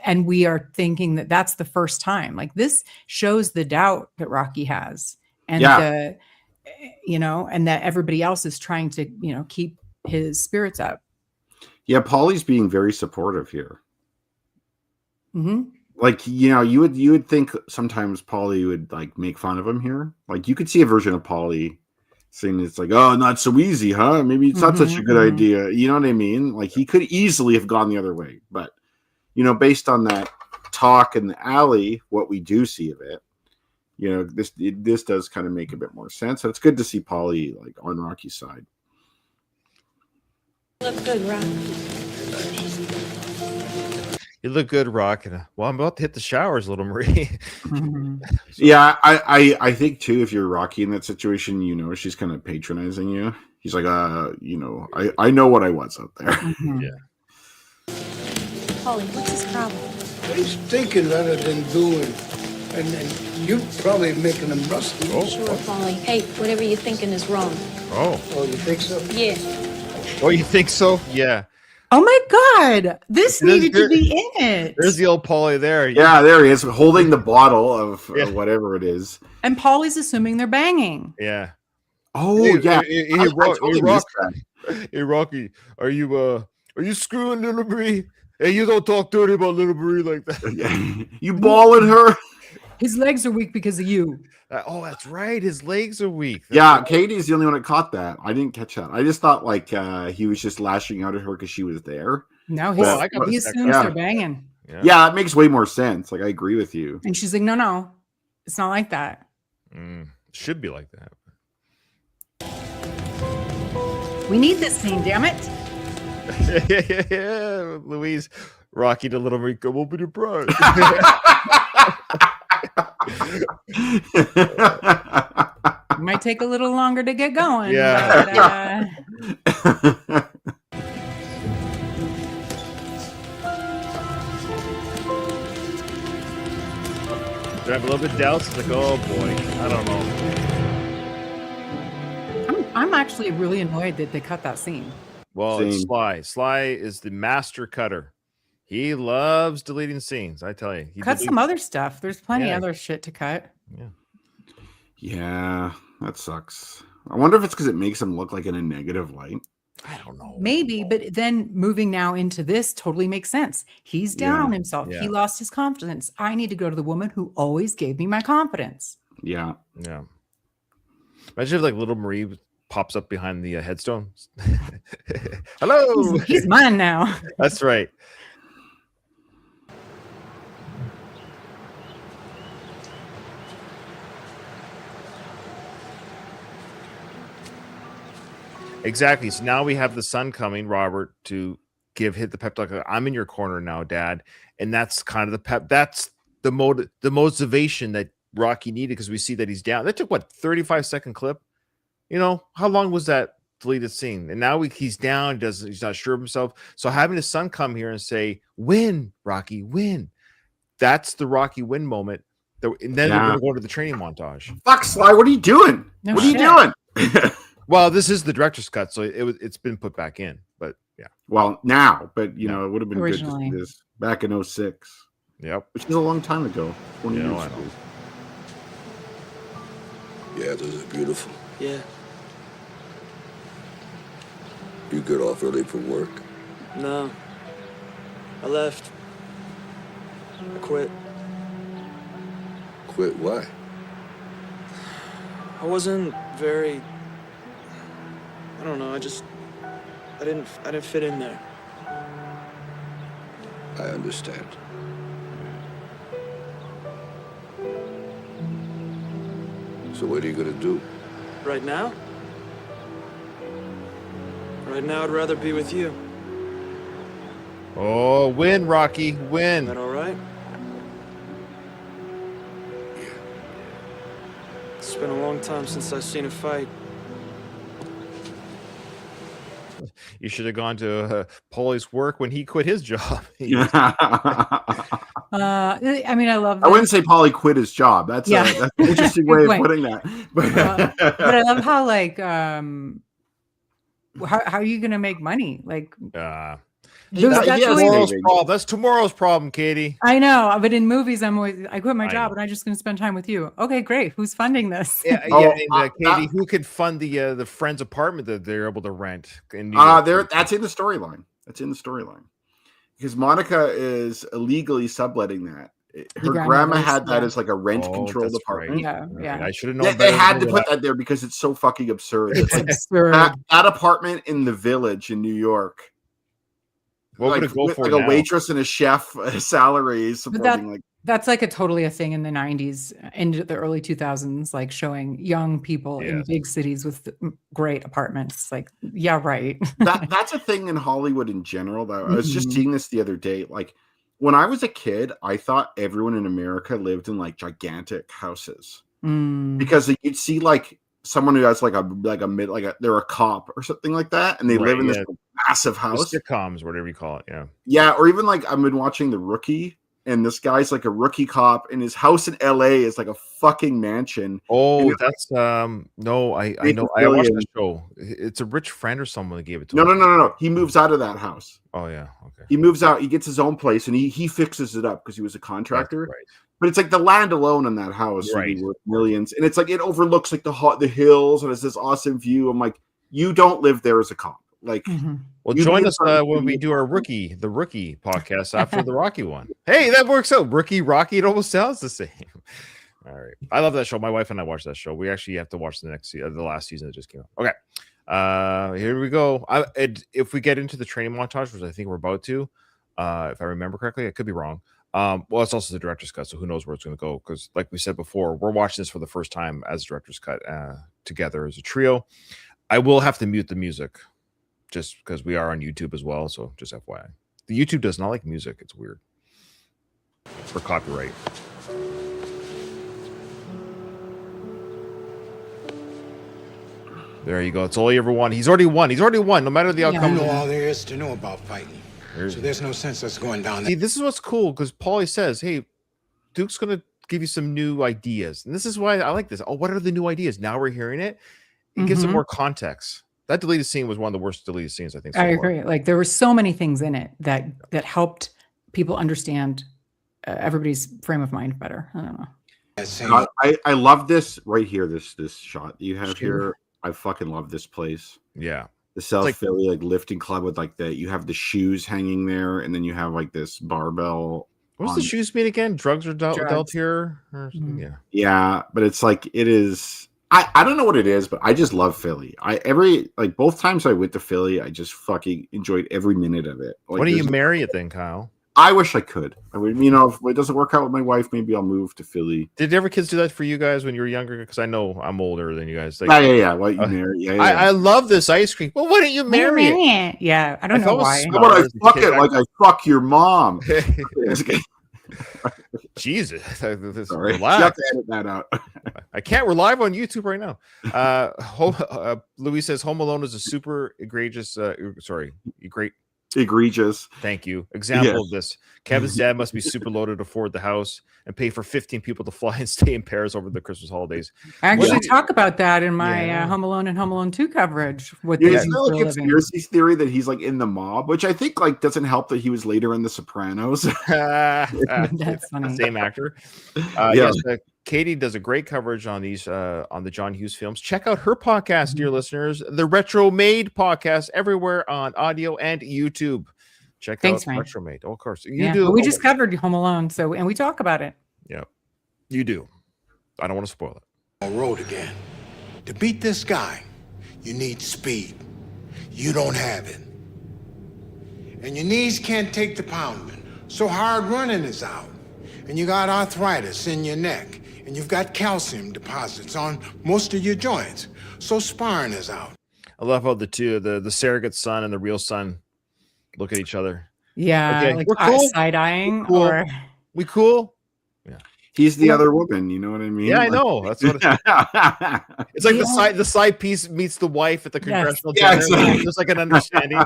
And we are thinking that that's the first time. Like this shows the doubt that Rocky has, and and that everybody else is trying to, keep his spirits up. Yeah, Paulie's being very supportive here. Mm-hmm. Like, you would think sometimes Paulie would like make fun of him here. Like you could see a version of Paulie saying it's like, oh, not so easy, huh? Maybe it's not such a good idea. You know what I mean? Like he could easily have gone the other way, but based on that talk in the alley, what we do see of it, this does kind of make a bit more sense. So it's good to see Paulie like on Rocky's side. Look good, Rock. You look good, Rock. And well, I'm about to hit the showers, little Marie. Yeah, I think too, if you're Rocky in that situation, she's kind of patronizing you. He's like, I know what I was out there. Yeah. Paulie, what's his problem? He's thinking rather than doing. And you're probably making him rusty. Oh, sure, Paulie. Hey, whatever you're thinking is wrong. Oh, you think so? Yeah. Oh, you think so? Yeah. Oh my God, this needed to be in it. There's the old Paulie there. Yeah, there he is, holding the bottle of whatever it is. And Paulie's assuming they're banging. Yeah. Oh, yeah. Hey, Rocky, are you screwing little Marie? Hey, you don't talk dirty about little Marie like that. You balling her? His legs are weak because of you. Oh, that's right. His legs are weak. That's Yeah, right. Katie's the only one that caught that. I didn't catch that. I just thought like he was just lashing out at her because she was there. No, Oh, I got he the assumes second. they're banging. Yeah, that makes way more sense. Like I agree with you. And she's like, no, it's not like that. Should be like that. We need this scene, damn it. Louise, Rocky to Little Rico, open your bride. It might take a little longer to get going. Yeah. But, Do I have a little bit doubts? It's like, oh boy, I don't know. I'm actually really annoyed that they cut that scene. Well, it's Sly. Sly is the master cutter. He loves deleting scenes. I tell you, Cut some other stuff. There's plenty other shit to cut. Yeah, that sucks. I wonder if it's because it makes him look like in a negative light. I don't know. Maybe, but then moving now into this totally makes sense. He's down on himself. Yeah. He lost his confidence. I need to go to the woman who always gave me my confidence. Yeah. Yeah. Imagine if like little Marie pops up behind the headstone. Hello. He's mine now. That's right. Exactly. So now we have the son coming, Robert, to hit the pep talk. I'm in your corner now, Dad. And that's kind of the pep. That's the motivation that Rocky needed because we see that he's down. That took what 35-second clip. You know, how long was that deleted scene? And now he's down. He's not sure of himself. So having his son come here and say, "Win, Rocky, win." That's the Rocky win moment. And then we're going to go to the training montage. Fuck, Sly, what are you doing? No what shit. are you doing? Well, this is the director's cut, so it's been put back in. But yeah. Well, now, but you know, it would have been Originally. good to see this back in 06. Yep. Which is a long time ago. 20 Yeah, years I ago. know. Yeah, those are beautiful. Yeah. You get off early from work? No. I left. I quit. Quit? Why? I wasn't very. I don't know. I didn't fit in there. I understand. So what are you gonna do? Right now? Right now, I'd rather be with you. Oh, win, Rocky, Is win. that all right? It's been a long time since I've seen a fight. You should have gone to Paulie's work when he quit his job. I mean, I love I that. wouldn't say Paulie quit his job. That's Yeah. an interesting Good way of point. putting that. But I love how like how are you gonna make money? Like That's tomorrow's problem, Katie. I know, but in movies, I quit my I job know. and I'm just gonna spend time with you. Okay, great. Who's funding this? Yeah, Oh, and, Katie, who could fund the friend's apartment that they're able to rent in New York? That's in the storyline. That's in the storyline. Because Monica is illegally subletting that. Her grandma had that as like a rent controlled apartment. Yeah. I should have known. They better had to than put that. that there because it's so fucking absurd. It's like absurd. that apartment in the Village in New York. What would like, it go with, for like now? a waitress and a chef salaries supporting like That's like totally a thing in the 90s into the early 2000s, like showing young people in big cities with great apartments. Like, yeah, right. that's a thing in Hollywood in general. Though I was just Mhm. seeing this the other day. Like when I was a kid, I thought everyone in America lived in like gigantic houses because you'd see like someone who has they're a cop or something like that, and they live in this massive house. The sitcoms, whatever you call it. Yeah. Yeah, or even like I've been watching The Rookie, and this guy's like a rookie cop, and his house in LA is like a fucking mansion. Oh, that's no, I know. I watched the Billion. show. It's a rich friend or someone that gave it to No, him. no. He moves out of that house. Oh yeah, okay. He moves out. He gets his own place, and he fixes it up because he was a contractor. Right. But it's like the land alone in that house would be Right. worth millions, and it's like it overlooks like the hills, and it's this awesome view. I'm like, you don't live there as a cop. like. Mhm. Well, You join need us something when to we be do our the rookie podcast after the Rocky one. Hey, that works out. Rookie, Rocky, it almost sounds the same. All right, I love that show. My wife and I watch that show. We actually have to watch the last season that just came out. Okay, here we go. If we get into the training montage, which I think we're about to, if I remember correctly, I could be wrong. Well, it's also the director's cut, so who knows where it's going to go? Because, like we said before, we're watching this for the first time as director's cut together as a trio. I will have to mute the music just because we are on YouTube as well. So just FYI, the YouTube does not like music. It's weird for copyright. There you go. It's all he ever won. He's already won. He's already won. No matter the outcome. You know all there is to know about fighting. So there's no sense us going down there. See, this is what's cool because Paulie says, "Hey, Duke's gonna give you some new ideas," and this is why I like this. Oh, what are the new ideas? Now we're hearing it. It gives it more context. That deleted scene was one of the worst deleted scenes I think. So I far. agree. Like there were so many things in it that helped people understand everybody's frame of mind better. I don't know. I love this right here. This shot you have here. I fucking love this place. Yeah. The South Philly lifting club with you have the shoes hanging there, and then you have this barbell. What's the shoes mean again? Drugs are dealt here? Or yeah. Yeah, but it's it is. I don't know what it is, but I just love Philly. Both times I went to Philly, I just fucking enjoyed every minute of it. Why don't you marry it then, Kyle? I wish I could. I would, if it doesn't work out with my wife, maybe I'll move to Philly. Did ever kids do that for you guys when you were younger? Because I know I'm older than you guys. Yeah. Why don't you marry? Yeah. I love this ice cream. Well, why don't you marry it? Yeah, I don't know why. How about I fuck it like I fuck your mom? Jesus. Sorry. Relax. You have to edit that out. I can't. We're live on YouTube right now. Louis says Home Alone is a super egregious, egregious. Thank you. Example of this. Kevin's dad must be super loaded to afford the house and pay for 15 people to fly and stay in Paris over the Christmas holidays. I actually talk about that in my Home Alone and Home Alone 2 coverage. With it's not a conspiracy theory that he's in the mob, which I think doesn't help that he was later in The Sopranos. That's funny. Same actor. Yes, Katie does a great coverage on these on the John Hughes films. Check out her podcast, dear listeners, the Retro Made podcast, everywhere on audio and YouTube. Check out Retro Made. Oh, of course, you do. We just covered Home Alone, and we talk about it. Yeah, you do. I don't want to spoil it. On road again. To beat this guy, you need speed. You don't have it, and your knees can't take the pounding. So hard running is out, and you got arthritis in your neck. And you've got calcium deposits on most of your joints. So sparring is out. I love how the surrogate son and the real son look at each other. Yeah, we're cool. Side-eyeing cool. or we cool? Yeah. He's the other woman, you know what I mean? Yeah, I know. That's what it's like the side piece meets the wife at the congressional dinner. Exactly. There's an understanding.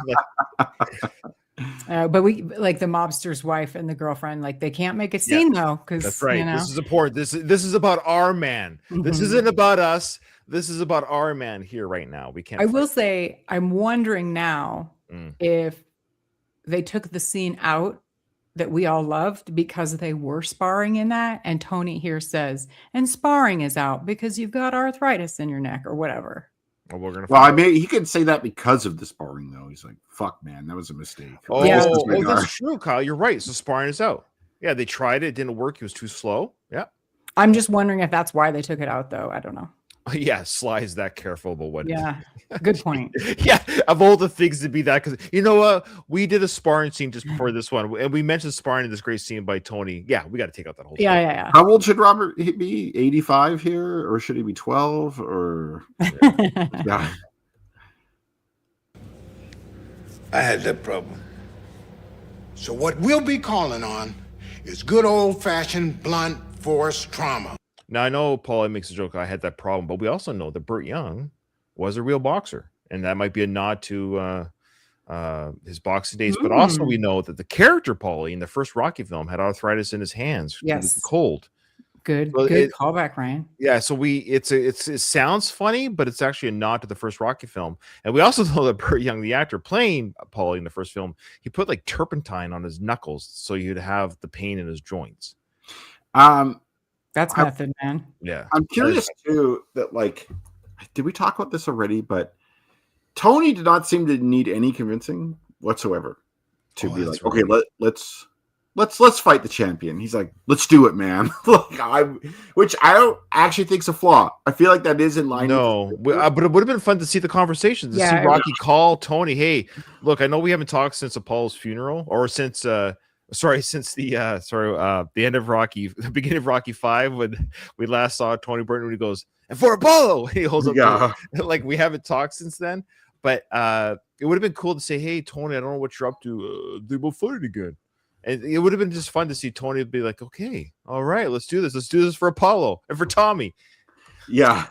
But we the mobster's wife and the girlfriend, they can't make a scene though, because that's right. This is important. This is about our man. This isn't about us. This is about our man here right now. We can't. I will say, I'm wondering now if they took the scene out that we all loved because they were sparring in that, and Tony here says, and sparring is out because you've got arthritis in your neck or whatever. Well, he could say that because of the sparring, though. He's like, "Fuck, man, that was a mistake." That's true, Kyle. You're right. So sparring is out. Yeah, they tried it. It didn't work. He was too slow. Yeah. I'm just wondering if that's why they took it out, though. I don't know. Yeah, Sly is that careful about what. Yeah, good point. Yeah, of all the things to be that, because you know what, we did a sparring scene just before this one, and we mentioned sparring in this great scene by Tony. Yeah, we got to take out that whole. Yeah. How old should Robert be? 85 here, or should he be 12? Or yeah. I had that problem. So what we'll be calling on is good old-fashioned blunt force trauma. Now, I know Paulie makes a joke, I had that problem, but we also know that Burt Young was a real boxer, and that might be a nod to his boxing days. But also we know that the character Paulie in the first Rocky film had arthritis in his hands. Yes. Cold. Good callback, Ryan. Yeah, so it sounds funny, but it's actually a nod to the first Rocky film. And we also know that Burt Young, the actor playing Paulie in the first film, he put turpentine on his knuckles so you'd have the pain in his joints. That's method, man. Yeah. I'm curious too that did we talk about this already? But Tony did not seem to need any convincing whatsoever to be like, okay, let's fight the champion. He's like, let's do it, man. Which I don't actually think's a flaw. I feel like that is in line. No, but it would have been fun to see the conversations. To see Rocky call Tony, hey, look, I know we haven't talked since Apollo's funeral, or since since the end of Rocky, the beginning of Rocky 5, when we last saw Tony Burton, when he goes, and for Apollo, he holds up like we haven't talked since then. But it would have been cool to say, hey, Tony, I don't know what you're up to. They will fight again. And it would have been just fun to see Tony be like, okay, all right, let's do this. Let's do this for Apollo and for Tommy. Yeah.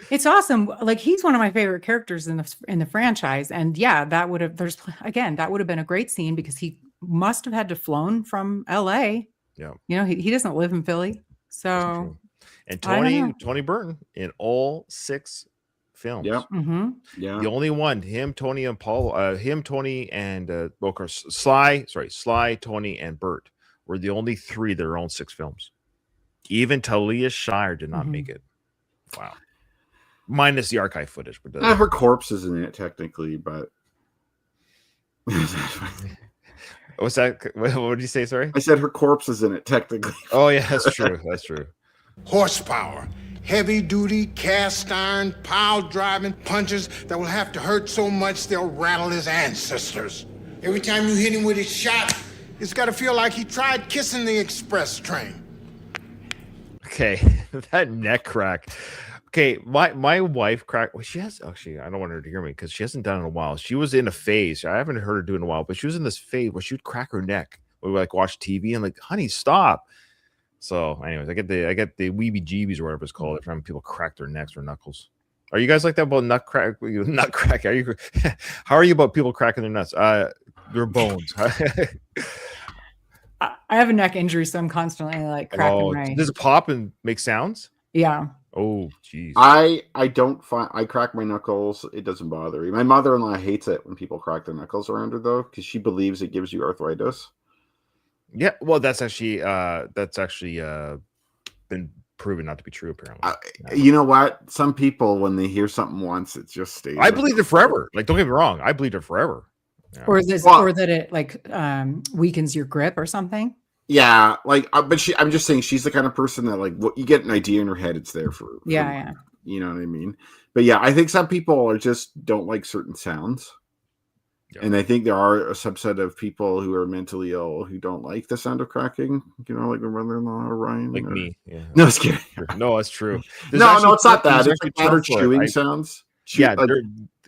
It's awesome. Like, he's one of my favorite characters in the franchise. And yeah, that would have been a great scene, because he must have had to flown from LA. Yeah. You know, he doesn't live in Philly. So, and Tony Burton in all 6 films. Yep. Mm-hmm. Yeah. The only one, him, Tony, and Paul, Tony, and of course, Sly, Tony, and Bert were the only 3 that are on 6 films. Even Talia Shire did not make it. Wow. Minus the archive footage. But her corpse is in it technically, but what's that? What did you say? Sorry, I said her corpse is in it technically. Oh yeah, that's true. That's true. Horsepower, heavy duty, cast iron, pile driving punches that will have to hurt so much they'll rattle his ancestors. Every time you hit him with his shot, it's got to feel like he tried kissing the express train. Okay, that neck crack. Okay, my wife cracked. Well, she has actually. I don't want her to hear me because she hasn't done it in a while. She was in a phase. I haven't heard her do it in a while, but she was in this phase where she would crack her neck. We would like watch TV and like, honey, stop. So, anyways, I get the weebie-jeebies or whatever it's called. Every time people crack their necks or knuckles. Are you guys like that about nut crack? Are you? How are you about people cracking their nuts? Their bones. I have a neck injury, so I'm constantly like cracking my. Does it pop and make sounds? Yeah. Oh, geez. I don't find I crack my knuckles. It doesn't bother me. My mother-in-law hates it when people crack their knuckles around her, though, because she believes it gives you arthritis. Yeah, well, that's actually been proven not to be true. Apparently, you know what? Some people, when they hear something once, it just stays. I believed it forever. Like, don't get me wrong, I believed it forever. Yeah. Or that it like weakens your grip or something. Yeah, like, but I'm just saying she's the kind of person that, like, what you get an idea in her head, it's there for yeah. You know what I mean? But yeah, I think some people are just don't like certain sounds. Yep. And I think there are a subset of people who are mentally ill who don't like the sound of cracking. You know, like my brother-in-law Ryan. Like me. Yeah. No, it's kidding. No, it's true. No, it's not that. It's like better chewing sounds.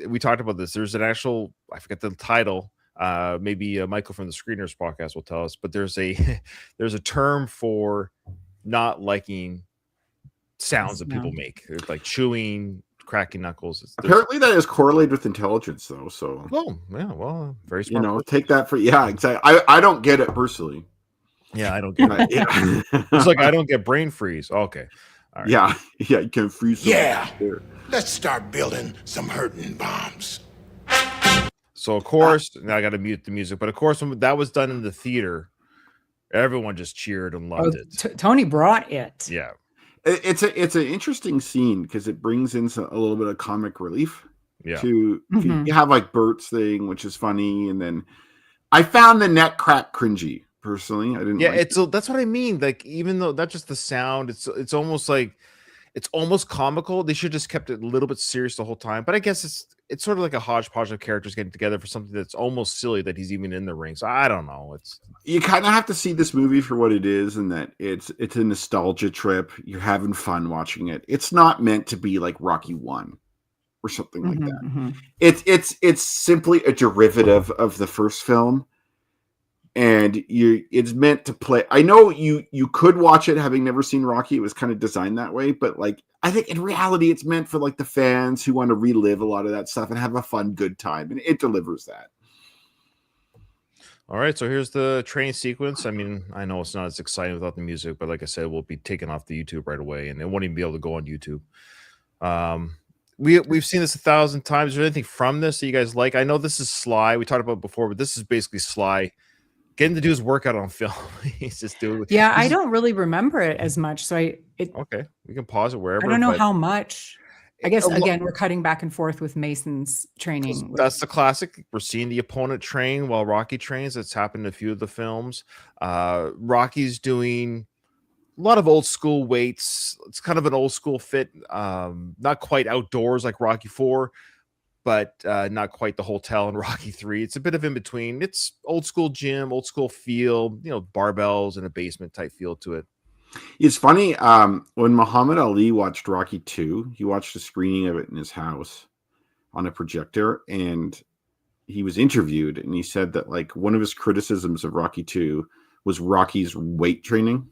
We talked about this. There's an actual, I forget the title. Maybe Michael from the Screeners podcast will tell us, but there's a term for not liking sounds that people make. It's like chewing, cracking knuckles. Apparently that is correlated with intelligence, though. So very smart. You know, take that for exactly. I don't get it personally. Yeah, I don't get it. It's like I don't get brain freeze. Okay. All right. Yeah, you can freeze. Yeah. Let's start building some hurting bombs. So of course, now I got to mute the music. But of course, when that was done in the theater, everyone just cheered and loved it. Tony brought it. Yeah. It's an interesting scene because it brings in a little bit of comic relief. Yeah. You have like Bert's thing, which is funny, and then I found the neck crack cringy personally. I didn't. Yeah, that's what I mean. Like, even though not just the sound, it's almost like it's almost comical. They should just kept it a little bit serious the whole time. But I guess it's sort of like a hodgepodge of characters getting together for something that's almost silly that he's even in the ring. So I don't know. You kind of have to see this movie for what it is, and that it's a nostalgia trip. You're having fun watching it. It's not meant to be like Rocky 1 or something like that. Mm-hmm. It's simply a derivative of the first film. And it's meant to play. I know you could watch it having never seen Rocky. It was kind of designed that way, but like I think in reality it's meant for like the fans who want to relive a lot of that stuff and have a fun, good time, and it delivers that. All right, so here's the training sequence. I mean, I know it's not as exciting without the music, but like I said, we'll be taken off the YouTube right away, and it won't even be able to go on YouTube. We've seen this 1,000 times. Is there anything from this that you guys like? I know this is Sly. We talked about it before, but this is basically Sly getting to do his workout on film. He's just doing. Yeah, I don't really remember it as much. So okay, we can pause it wherever. I don't know how much. I guess again we're cutting back and forth with Mason's training. That's the classic. We're seeing the opponent train while Rocky trains. That's happened in a few of the films. Rocky's doing a lot of old school weights. It's kind of an old school fit. Not quite outdoors like Rocky 4, but not quite the hotel in Rocky 3. It's a bit of in between. It's old school gym, old school feel, barbells and a basement type feel to it. It's funny, when Muhammad Ali watched Rocky 2, he watched a screening of it in his house on a projector, and he was interviewed, and he said that like one of his criticisms of Rocky 2 was Rocky's weight training.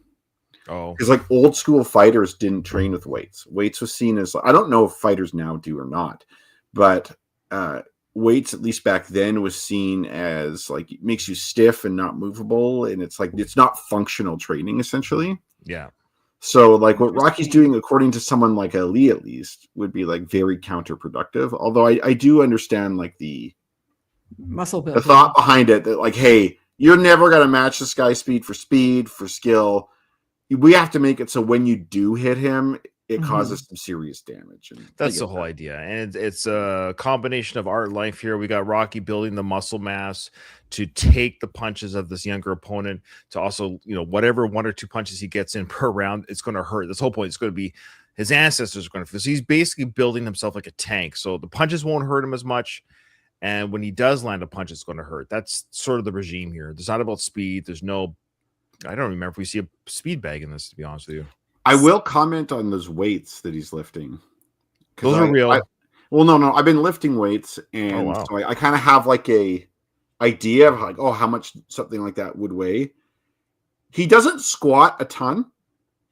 Oh, because like old school fighters didn't train with weights. Weights was seen as, I don't know if fighters now do or not, but weights, at least back then, was seen as like it makes you stiff and not movable, and it's like it's not functional training essentially. Yeah. So like what Rocky's doing, according to someone like Ali at least, would be like very counterproductive. Although I do understand like the muscle build, the thought behind it, that like, hey, you're never gonna match this guy's speed, for skill. We have to make it so when you do hit him, it causes some serious damage. And that's the whole idea. And it's a combination of art and life here. We got Rocky building the muscle mass to take the punches of this younger opponent, to also, whatever 1 or 2 punches he gets in per round, it's going to hurt. This whole point is going to be his ancestors are going to feel. So he's basically building himself like a tank. So the punches won't hurt him as much. And when he does land a punch, it's going to hurt. That's sort of the regime here. It's not about speed. There's no, I don't remember if we see a speed bag in this, to be honest with you. I will comment on those weights that he's lifting. Those are real. No. I've been lifting weights, and so I kind of have like a idea of like, how much something like that would weigh. He doesn't squat a ton,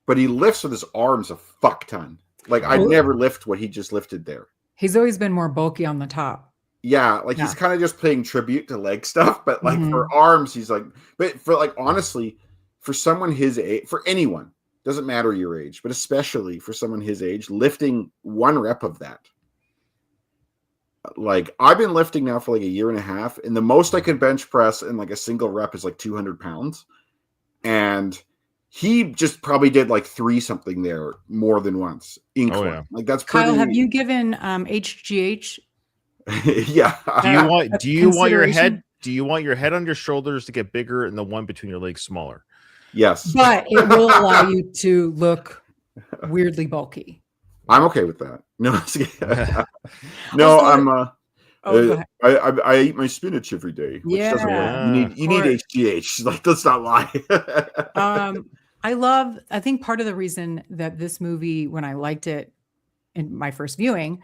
but he lifts with his arms a fuck ton. Like I'd never lift what he just lifted there. He's always been more bulky on the top. Yeah, he's kind of just paying tribute to leg stuff, but like for arms, he's like, but for like honestly, for someone his age, for anyone. Doesn't matter your age, but especially for someone his age, lifting 1 rep of that. Like I've been lifting now for like a year and a half, and the most I can bench press in like a single rep is like 200 pounds. And he just probably did like 3 something there more than once. Like that's pretty... Kyle, have you given HGH? Yeah. Do you want your head? Do you want your head on your shoulders to get bigger and the one between your legs smaller? Yes, but it will allow you to look weirdly bulky. I'm okay with that. No, I eat my spinach every day, which doesn't work. You need HGH. Like, let's not lie. I think part of the reason that this movie, when I liked it in my first viewing,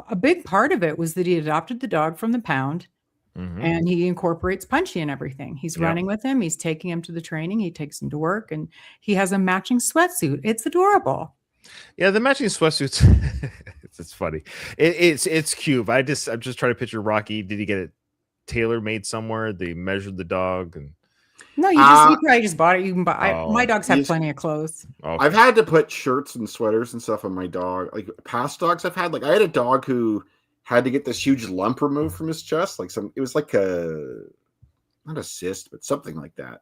a big part of it was that he adopted the dog from the pound. And he incorporates Punchy in everything. He's running with him. He's taking him to the training. He takes him to work, and he has a matching sweatsuit. It's adorable. Yeah, the matching sweatsuits. It's funny. It's cute. I'm just trying to picture Rocky. Did he get it tailor made somewhere? They measured the dog, and no, you probably just bought it. You can buy. My dogs have plenty of clothes. Okay. I've had to put shirts and sweaters and stuff on my dog. Like past dogs I've had. Like I had a dog who had to get this huge lump removed from his chest. It was like not a cyst, but something like that.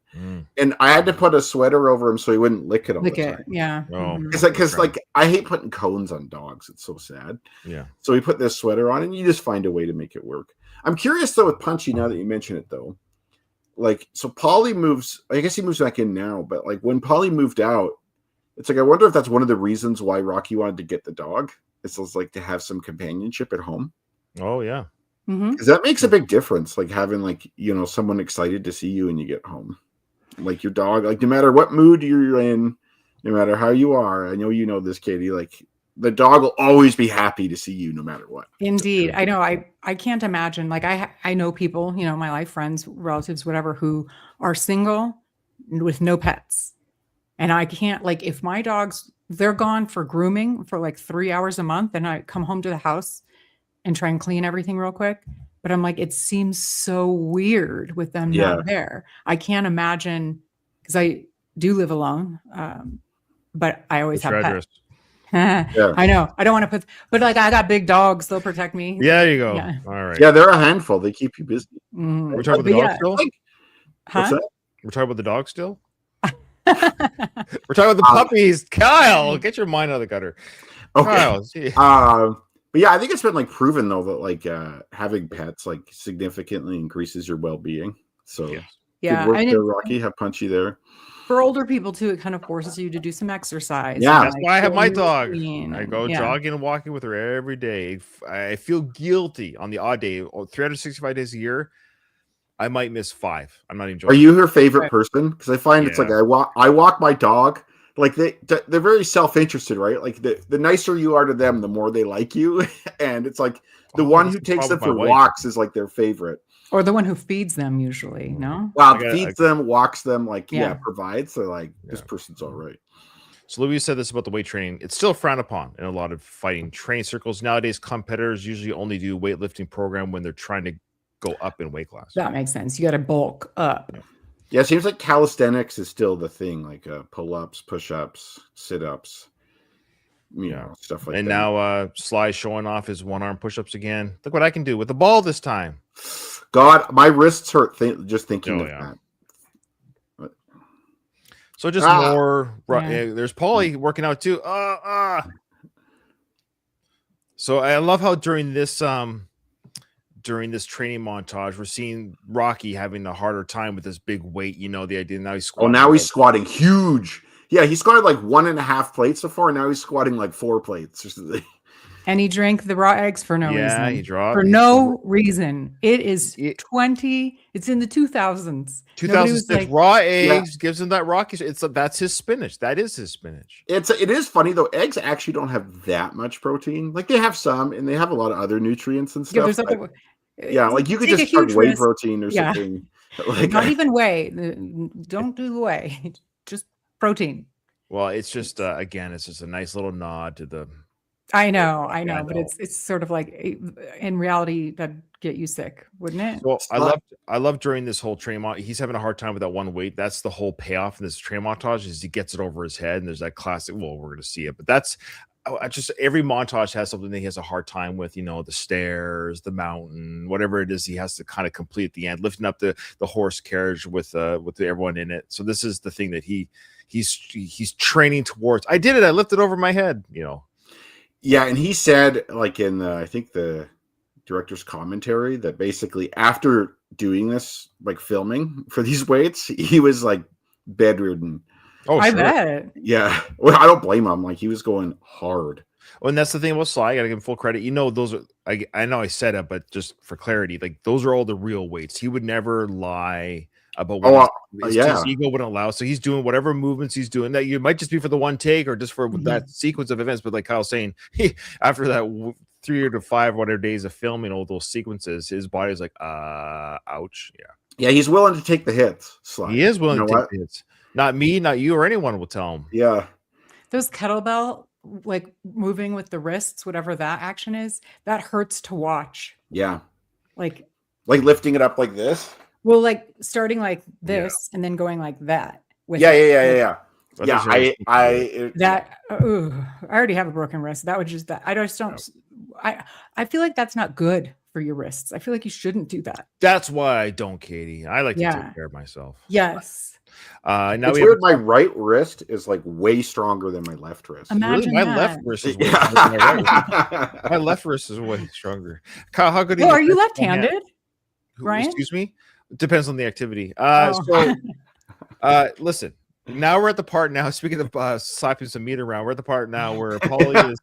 And I had to put a sweater over him so he wouldn't lick it all the time. Yeah. Because I hate putting cones on dogs. It's so sad. Yeah. So we put this sweater on, and you just find a way to make it work. I'm curious though with Punchy, now that you mention it though. Like, so Polly moves, I guess he moves back in now, but like when Polly moved out, it's like, I wonder if that's one of the reasons why Rocky wanted to get the dog. It's just like to have some companionship at home. Oh yeah. Because that makes a big difference. Like having like, someone excited to see you when you get home. Like your dog, like no matter what mood you're in, no matter how you are, I know you know this, Katie, like the dog will always be happy to see you no matter what. Indeed. I know. I can't imagine. Like I know people, my life friends, relatives, whatever, who are single with no pets. And I can't, like, if my dogs, they're gone for grooming for like 3 hours a month, and I come home to the house and try and clean everything real quick. But I'm like, it seems so weird with them not there. I can't imagine, because I do live alone, but I always have pets. I know. I don't want to put, but like I got big dogs. They'll protect me. Yeah, there you go. Yeah. All right. Yeah, they're a handful. They keep you busy. We're talking about the dog still? Huh? We're talking about the dog still? We're talking about the puppies. Kyle, get your mind out of the gutter. Okay. Kyle, see. But yeah, I think it's been like proven though that like having pets like significantly increases your well-being. So Yes. Yeah. good work And there, Rocky. Have Punchy there. for older people too, it kind of forces you to do some exercise. Yeah. and, That's like, why I have go my in dog. routine I and- go yeah. jogging and walking with her every day. I feel guilty on the odd day, 365 days a year. I might miss 5. I'm not even Are joking. you her favorite Right. person? Because I find it's like Yeah. I walk my dog. Like they're very self-interested, right? Like the nicer you are to them, the more they like you. And it's like the Oh, one this who is takes them probably my for wife. walks is like their favorite. Or the one who feeds them usually, no? Wow, I feeds them, walks them, like Yeah. provides. They're like, this Yeah. person's all right. So Louis said this about the weight training. It's still frowned upon in a lot of fighting training circles. Nowadays, competitors usually only do weightlifting program when they're trying to go up in weight class. That makes sense. You got to bulk up. Yeah, it seems like calisthenics is still the thing, like pull-ups, push-ups, sit-ups, stuff like And that. now Sly's showing off his one-arm push-ups again. Look what I can do with the ball this time. God, my wrists hurt just thinking of that. So just more. There's Paulie working out too. So I love how during this training montage, we're seeing Rocky having a harder time with this big weight. You know the idea. Now he's squatting. Oh, now he's squatting huge. Yeah, he squatted like 1.5 plates before, and now he's squatting like 4 plates. And he drank the raw eggs for no reason. Yeah, he dropped for no reason. It is 20. It's in the 2000s. 2006 like, raw eggs gives him that Rocky. That's his spinach. That is his spinach. It is funny though. Eggs actually don't have that much protein. Like they have some, and they have a lot of other nutrients and stuff. Like you could just start whey protein or something. Like not even whey. Don't do the whey. Just protein. Well, it's just again, it's just a nice little nod to the. I know, but it's sort of like in reality that'd get you sick, wouldn't it? Well, I love during this whole train he's having a hard time with that one weight. That's the whole payoff in this train montage is he gets it over his head, and there's that classic. Well, we're gonna see it, but that's just every montage has something that he has a hard time with. The stairs, the mountain, whatever it is, he has to kind of complete at the end, lifting up the horse carriage with everyone in it. So this is the thing that he's training towards. I did it. I lifted over my head. Yeah, and he said, like in I think the director's commentary, that basically after doing this, like filming for these weights, he was like bedridden. Oh, I bet. Yeah, well, I don't blame him. Like he was going hard. Well, and that's the thing about Sly. I gotta give him full credit. Those are. I know I said it, but just for clarity, like those are all the real weights. He would never lie about what his ego wouldn't allow. So he's doing whatever movements he's doing that you might just be for the one take or just for that sequence of events. But like Kyle's saying, after that 3 to 5 whatever days of filming all those sequences, his body's like, ouch. Yeah, he's willing to take the hits. Sly. He is willing to take the hits. Not me, not you, or anyone will tell him. Yeah. Those kettlebell, like moving with the wrists, whatever that action is, that hurts to watch. Yeah. Like lifting it up like this. Well, like starting like this and then going like that. Yeah. I already have a broken wrist. That would just that. I just don't. I feel like that's not good for your wrists. I feel like you shouldn't do that. That's why I don't, Katie. I like to take care of myself. Yes. Now it's weird. My right wrist is like way stronger than my left wrist. Imagine my left wrist is way stronger than my right wrist. My left wrist is way stronger. Kyle, how good are you left-handed? Ryan? Excuse me. Depends on the activity. Listen. Now we're at the part now. Speaking of slapping some meat around, we're at the part now where Paulie is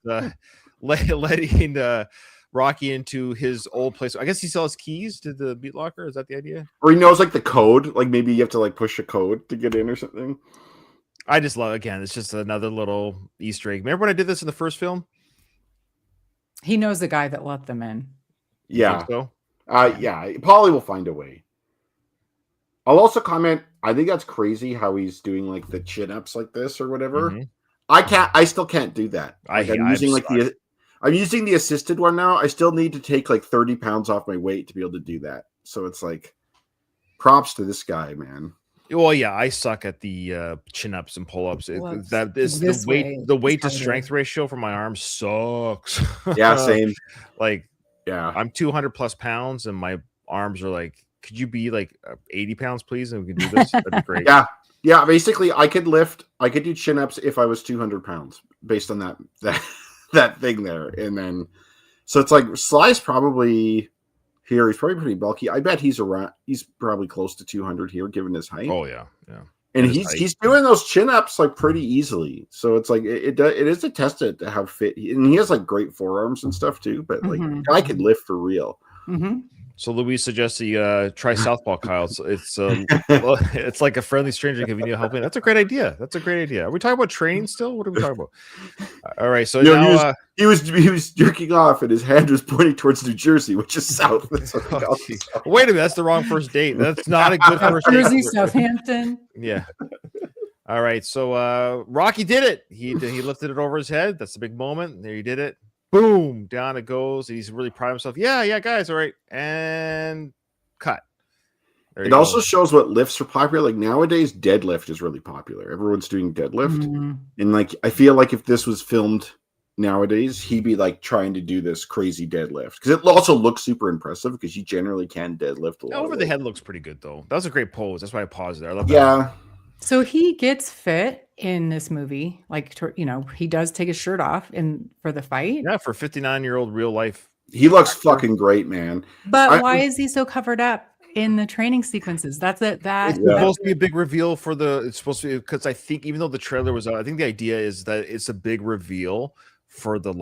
letting Rocky into his old place. I guess he sells keys to the meat locker. Is that the idea? Or he knows like the code. Like maybe you have to like push a code to get in or something. I just love it's just another little Easter egg. Remember when I did this in the first film? He knows the guy that let them in. Yeah. So? Yeah. Paulie will find a way. I'll also comment. I think that's crazy how he's doing like the chin ups like this or whatever. Mm-hmm. I still can't do that. I'm using the assisted one now. I still need to take like 30 pounds off my weight to be able to do that. So it's like props to this guy, man. Well, yeah, I suck at the chin ups and pull ups. That is the weight to strength ratio for my arms sucks. Yeah, same. I'm 200 plus pounds and my arms are like, could you be like 80 pounds, please? And we can do this. That'd be great. Yeah. Basically, I could do chin ups if I was 200 pounds based on that that thing there, and then so it's like Sly's probably here. He's probably pretty bulky. I bet he's around. He's probably close to 200 here, given his height. Oh yeah, yeah. And he's doing those chin ups like pretty easily. So it's like it is a test to how fit, and he has like great forearms and stuff too. But like guy could lift for real. So Louise suggests you try southpaw, Kyle. It's like a friendly stranger giving you a helping. That's a great idea. That's a great idea. Are we talking about training still? What are we talking about? All right. So now he was jerking off, and his hand was pointing towards New Jersey, which is south. Wait a minute, that's the wrong first date. That's not a good first date. Jersey, Southampton. Yeah. All right. So Rocky did it. He lifted it over his head. That's the big moment. There he did it. Boom, down it goes. He's really proud of himself. Yeah, guys. All right. And cut. It also shows what lifts are popular. Like nowadays, deadlift is really popular. Everyone's doing deadlift. And like, I feel like if this was filmed nowadays, he'd be like trying to do this crazy deadlift. Because it also looks super impressive because you generally can deadlift a lot. Over the head looks pretty good though. That was a great pose. That's why I paused there. I love that. Yeah. So he gets fit in this movie. Like, he does take his shirt off for the fight. Yeah, for 59-year-old real life. He looks fucking great, man. But why is he so covered up in the training sequences? It's supposed to be a big reveal it's supposed to be, because I think even though the trailer was out, I think the idea is that it's a big reveal for the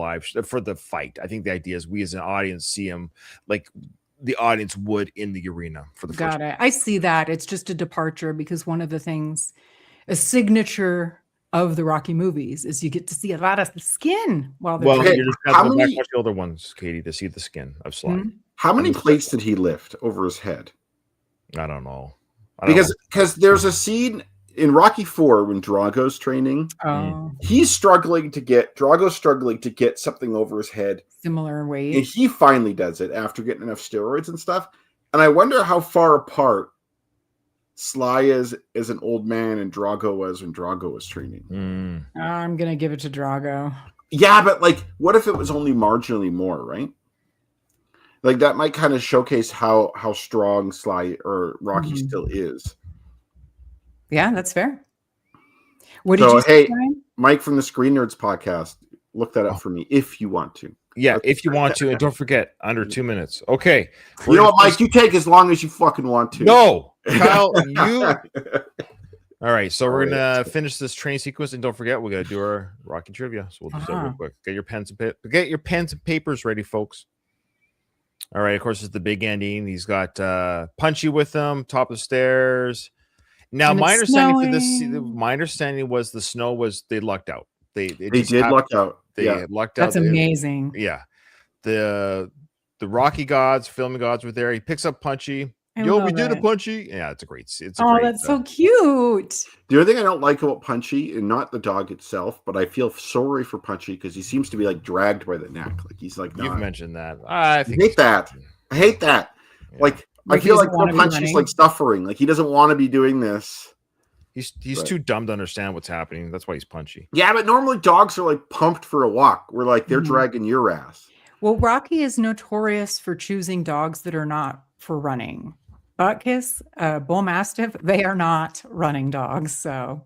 for the fight. I think the idea is we as an audience see him like the audience would in the arena for the first. Got it. I see that. It's just a departure because one of the things, a signature of the Rocky movies is you get to see a lot of the skin while they're you just have to watch the older ones, Katie, to see the skin of Sly. How many plates did he lift over his head? I don't know. Because there's a scene in Rocky 4 when Drago's training. Drago's struggling to get something over his head. Similar weight. And he finally does it after getting enough steroids and stuff. And I wonder how far apart Sly is as an old man and Drago was when Drago was training. I'm going to give it to Drago. Yeah, but like, what if it was only marginally more, right? Like that might kind of showcase how strong Sly or Rocky still is. Yeah, that's fair. What did you say, Brian? Mike from the Screen Nerds podcast, look that up for me if you want to. Yeah, if you want to, and don't forget, under 2 minutes. Okay. You know what, Mike? You take as long as you fucking want to. No, Kyle, you. All right, so we're gonna finish this train sequence, and don't forget, we're gonna do our Rocky trivia. So we'll do that real quick. Get your pens and papers ready, folks. All right, of course, it's the big ending. He's got Punchy with him, top of the stairs. Now, my understanding was the snow was they lucked out. They did luck out. They lucked out. That's amazing. Yeah, the Rocky gods, filming gods were there. He picks up Punchy. We did a Punchy. Yeah, it's a great. That's so cute. The other thing I don't like about Punchy, and not the dog itself, but I feel sorry for Punchy because he seems to be like dragged by the neck. Like he's like, you've mentioned that. I hate that. Yeah. Like I feel like Punchy's like suffering. Like he doesn't want to be doing this. He's too dumb to understand what's happening. That's why he's Punchy. Yeah, but normally dogs are like pumped for a walk. We're like they're dragging your ass. Well, Rocky is notorious for choosing dogs that are not for running. Buttkiss, Bull Mastiff, they are not running dogs. So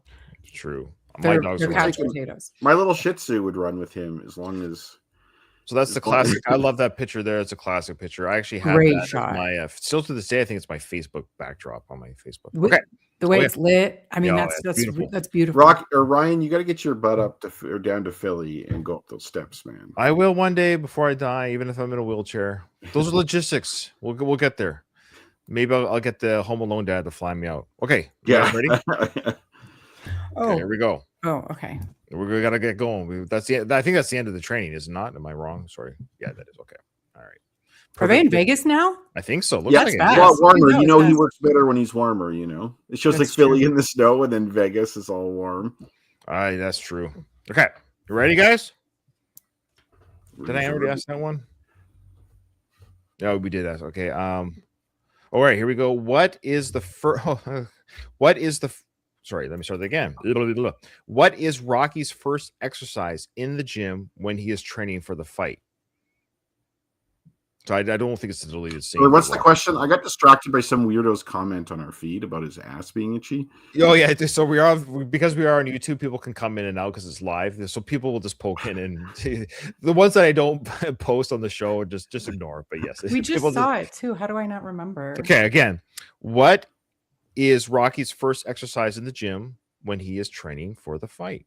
true. My dogs are couch potatoes. My little Shih Tzu would run with him as long as. So that's the classic. I love that picture there. It's a classic picture. I actually have that shot. My still to this day. I think it's my Facebook backdrop on my Facebook. Okay, the way it's lit. I mean, that's beautiful. Rock or Ryan, you got to get your butt up or down to Philly and go up those steps, man. I will one day before I die, even if I'm in a wheelchair. Those are logistics. We'll get there. Maybe I'll get the Home Alone dad to fly me out. Okay. Yeah. Ready? Okay, here we go. Oh, okay. We gotta get going. I think that's the end of the training, is it not? Am I wrong? Sorry. Yeah, that is okay. All right. Are they in Vegas now? I think so. Looks like it's a lot warmer. He works better when he's warmer. It's just like Philly in the snow, and then Vegas is all warm. That's true. Okay, you ready, guys? Did I already ask that one? No, we did ask. Okay. All right, here we go. What is the first? Sorry, let me start again. What is Rocky's first exercise in the gym when he is training for the fight? So I don't think it's a deleted scene. Wait, what's the question? I got distracted by some weirdo's comment on our feed about his ass being itchy. Oh yeah, so because we are on YouTube, people can come in and out because it's live. So people will just poke in, and the ones that I don't post on the show, just ignore. But yes, We just people saw it too. How do I not remember? Okay, again, what is Rocky's first exercise in the gym when he is training for the fight?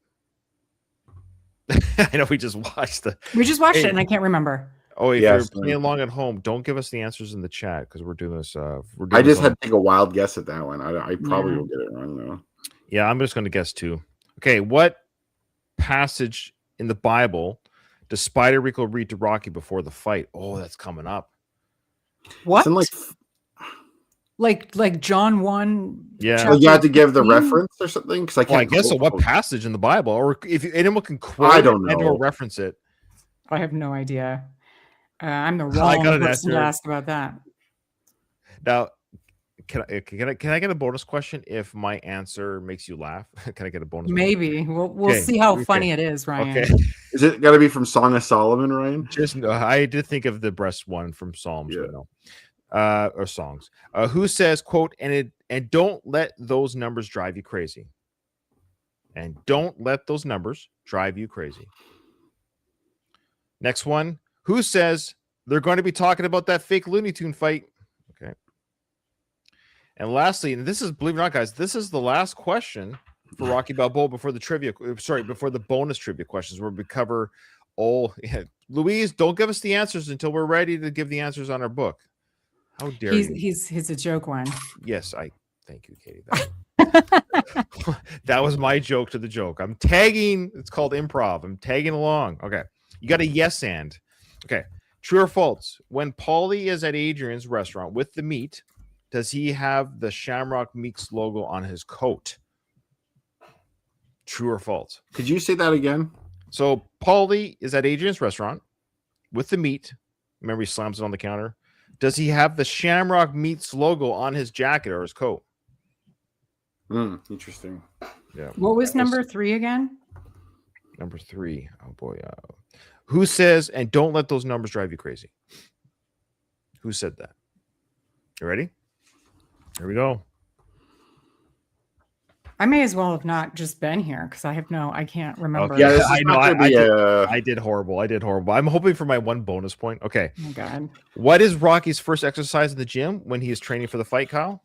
I know we just watched it, it, and I can't remember. Oh, if you're playing along at home, don't give us the answers in the chat because we're doing this. I just had to take a wild guess at that one. I probably will get it wrong though. Yeah, I'm just going to guess too. Okay, what passage in the Bible does Spider Rico read to Rocky before the fight? Oh, that's coming up. What? Like John 1. Yeah. So you had to give the reference or something because I can't. I guess so. What passage in the Bible, or if anyone can quote, I don't know, or reference it. I have no idea. I'm the wrong person to ask about that. Now, can I get a bonus question if my answer makes you laugh? Can I get a bonus? Maybe we'll see how funny it is, Ryan. Okay. Is it got to be from Song of Solomon, Ryan? Just no. I did think of the breast one from Psalms, but no. Or songs. Who says, quote, and don't let those numbers drive you crazy. And don't let those numbers drive you crazy. Next one. Who says they're going to be talking about that fake Looney Tune fight? Okay. And lastly, and this is, believe it or not, guys, this is the last question for Rocky Balboa before the bonus trivia questions where we cover all. Yeah. Louise, don't give us the answers until we're ready to give the answers on our book. How dare you? He's a joke one. Yes, I thank you, Katie. That was my joke to the joke. I'm tagging. It's called improv. I'm tagging along. Okay. You got a yes and. Okay. True or false? When Paulie is at Adrian's restaurant with the meat, does he have the Shamrock Meeks logo on his coat? True or false? Could you say that again? So Paulie is at Adrian's restaurant with the meat. Remember, he slams it on the counter. Does he have the Shamrock Meats logo on his jacket or his coat? Interesting. Yeah. What was number 3 again? Number 3. Oh boy. Who says, and don't let those numbers drive you crazy? Who said that? You ready? Here we go. I may as well have not just been here because I can't remember. Okay. Yeah, I know. I did horrible. I'm hoping for my one bonus point. Okay. Oh, God. What is Rocky's first exercise in the gym when he is training for the fight, Kyle?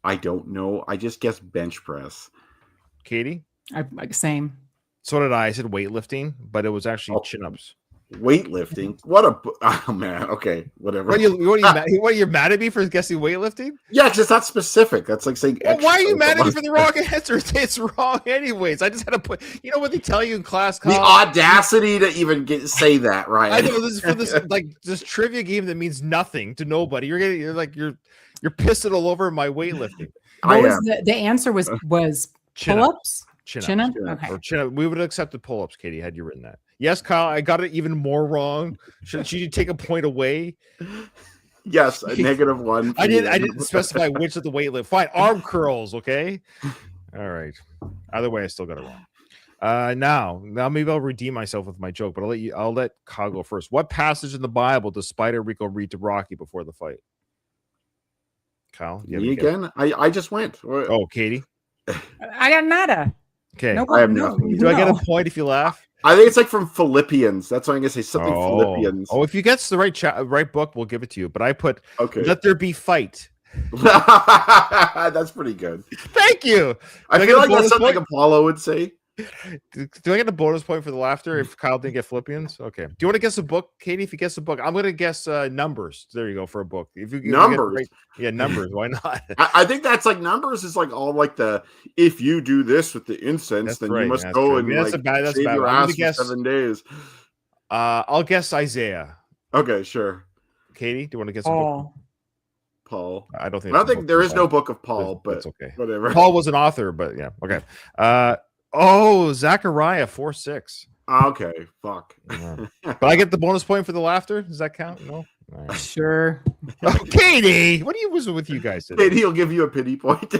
I don't know. I just guessed bench press. Katie? Same. So did I. I said weightlifting, but it was actually chin-ups. Weightlifting? What a... Oh, man. Okay. Whatever. What are you mad at me for guessing weightlifting? Yeah, because it's not specific. That's like saying... Well, why are you mad at me for the wrong answer? It's wrong anyways. I just had to put... You know what they tell you in class? The audacity to even say that, right? I know this is for this trivia game that means nothing to nobody. You're pissing all over my weightlifting. The answer was pull-ups? Chin up. Okay. Or chin up. We would have accepted pull-ups, Katie, had you written that. Yes, Kyle, I got it even more wrong. Should you take a point away? Yes, a -1. I didn't specify which of the weight lift. Fine, arm curls, okay? All right. Either way, I still got it wrong. Now maybe I'll redeem myself with my joke, but I'll let Kyle go first. What passage in the Bible does Spider Rico read to Rocky before the fight? Kyle, me again? I just went. Oh, Katie. I got nada. Okay. I have nothing. Do I get a point if you laugh? I think it's like from Philippians. That's why I'm gonna say something Philippians. Oh, if you get the right book, we'll give it to you. But I put let there be fight. That's pretty good. Thank you. I feel like that's something Apollo would say. Do I get a bonus point for the laughter if Kyle didn't get Philippians? Okay. Do you want to guess a book, Katie? If you guess a book, I'm going to guess numbers. There you go for a book. If you numbers, numbers. Why not? I think that's like numbers is like all like the if you do this with the incense, then you must go and that's save your ass for 7 days. I'll guess Isaiah. Okay, sure. Katie, do you want to guess a book? Paul. I don't think there is no book of Paul, but it's okay. Whatever. Paul was an author, but yeah. Okay. Zachariah 4:6. Okay, fuck. But I get the bonus point for the laughter. Does that count? No. Right. Sure. Oh, Katie, what was with you guys today? Katie will give you a pity point.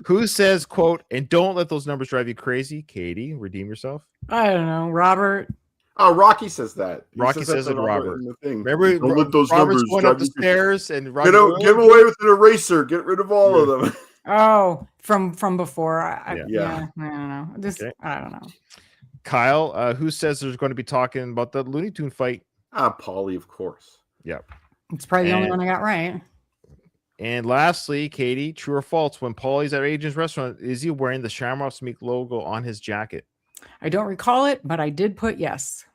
Who says, quote, and don't let those numbers drive you crazy? Katie, redeem yourself. I don't know, Robert. Oh, Rocky says that. He Rocky that says it to Robert. in the thing. Remember, Don't let those Robert's numbers going up drive the you crazy. stairs, and Get him away with an eraser. Get rid of all of them. Oh, from before. Yeah. I don't know. Okay. I don't know. Kyle, who says there's going to be talking about the Looney Tune fight? Paulie, of course. Yep. It's probably the only one I got right. And lastly, Katie, true or false? When Paulie's at Agent's restaurant, is he wearing the Shamrock Meek logo on his jacket? I don't recall it, but I did put yes.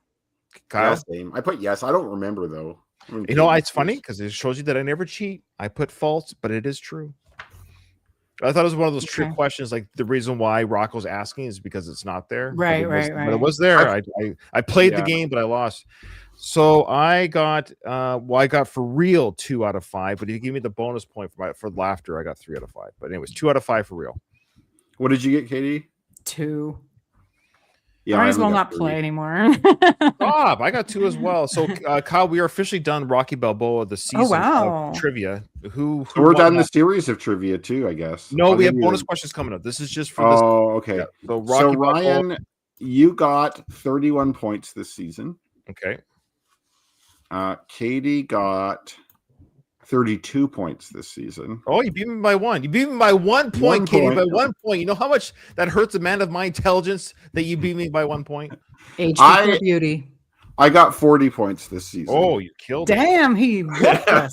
Kyle, Same. I put yes. I don't remember though. You know, it's funny because it shows you that I never cheat. I put false, but it is true. I thought it was one of those trick questions. Like the reason why Rocco's asking is because it's not there. Right. But it was there. I played the game, but I lost. So I got I got for real 2 out of 5. But if you give me the bonus point for laughter, I got 3 out of 5. But anyways, 2 out of 5 for real. What did you get, Katie? 2. Yeah, I might as well not play anymore. Bob, I got 2 as well. So Kyle, we are officially done Rocky Balboa, the season of trivia. Who we're done the series of trivia too, I guess. No, we have bonus questions coming up. This is just for this. Oh, okay. Yeah. So Ryan, you got 31 points this season. Okay. Katie got 32 points this season. Oh, you beat me by 1. You beat me by 1 point, Katie, by 1 point. You know how much that hurts a man of my intelligence that you beat me by 1 point? Age equals beauty. I got 40 points this season. Oh, you killed Damn, he whooped us.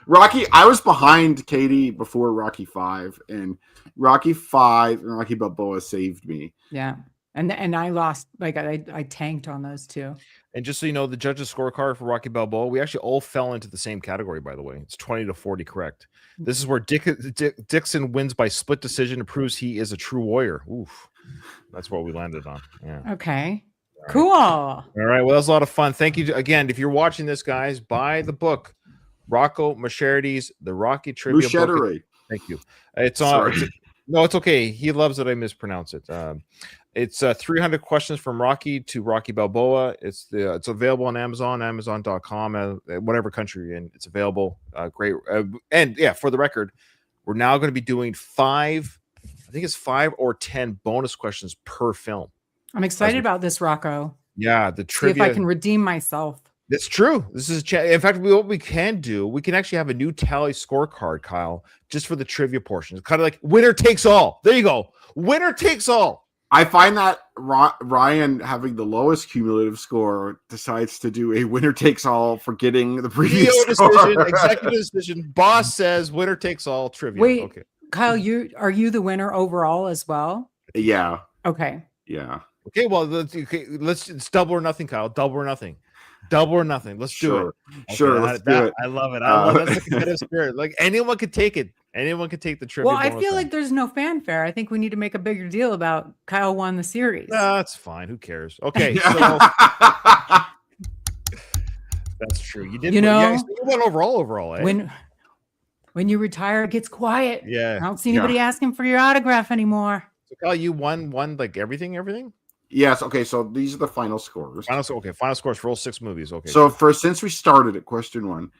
Rocky, I was behind Katie before Rocky 5, and Rocky 5 and Rocky Balboa saved me. Yeah. And I lost, like I tanked on those 2. And just so you know, the judges' scorecard for Rocky Balboa, we actually all fell into the same category, by the way. It's 20 to 40 correct. This is where Dixon wins by split decision and proves he is a true warrior. Oof. That's what we landed on. Yeah. Okay. All cool. All right. Well, that was a lot of fun. Thank you. Again, if you're watching this, guys, buy the book, Rocco Macherdy's The Rocky Trivia Book. Thank you. It's on. No, it's okay. He loves that I mispronounce it. It's 300 questions from Rocky to Rocky Balboa. It's available on Amazon, Amazon.com, whatever country you're in. It's available. Great. And yeah, for the record, we're now going to be doing 5 or 10 bonus questions per film. I'm excited about this, Rocco. Yeah, the trivia. See if I can redeem myself. That's true. This is in fact, what we can do, we can actually have a new tally scorecard, Kyle, just for the trivia portion. It's kind of like winner takes all. There you go. Winner takes all. I find that Ryan, having the lowest cumulative score, decides to do a winner takes all, forgetting the previous decision, executive decision. Boss says winner takes all trivia. Wait, okay. Kyle, are you the winner overall as well? Yeah. Okay. Yeah. Okay. Well, it's double or nothing, Kyle. Double or nothing. Double or nothing. Let's do it. Okay, sure. Let's do it. I love it. I love that's the competitive spirit. Like anyone could take it. Anyone could take the trivia. Well, I feel like there's no fanfare. I think we need to make a bigger deal about Kyle won the series. That's fine. Who cares? Okay. So that's true. You did. You won overall. Eh? When you retire, it gets quiet. Yeah. I don't see anybody asking for your autograph anymore. So Kyle, you won like everything. Yes. Okay. So these are the final scores. Final scores for all 6 movies. Okay. So since we started at question 1,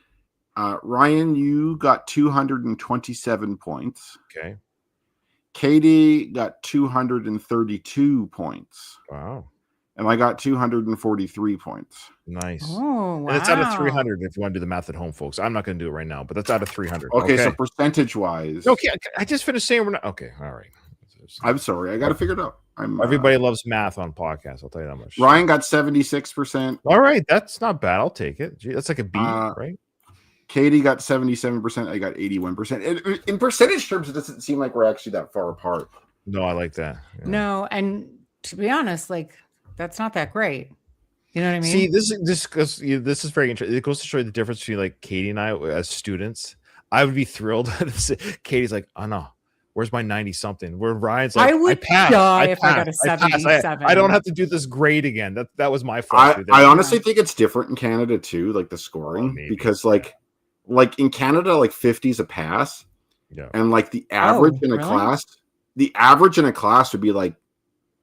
Ryan, you got 227 points. Okay. Katie got 232 points. Wow. And I got 243 points. Nice. Oh, wow. And it's out of 300 if you want to do the math at home, folks. I'm not going to do it right now, but that's out of 300. Okay. So percentage-wise. Okay. I just finished saying we're not. Okay. All right. I'm sorry. I got to figure it out. Everybody loves math on podcasts. I'll tell you that much. Ryan got 76%. All right. That's not bad. I'll take it. Gee, that's like a B, right? Katie got 77%. I got 81%. In percentage terms, it doesn't seem like we're actually that far apart. No, I like that. Yeah. No, and to be honest, like that's not that great. You know what I mean? See, this is very interesting. It goes to show you the difference between like Katie and I as students. I would be thrilled. Katie's like, oh no, where's my 90 something? Where Ryan's like, I would die if I got a 77. I don't have to do this grade again. That was my fault. I honestly think it's different in Canada too, like the scoring, because like in Canada, like 50 is a pass. Yeah. And like the average in a class, would be like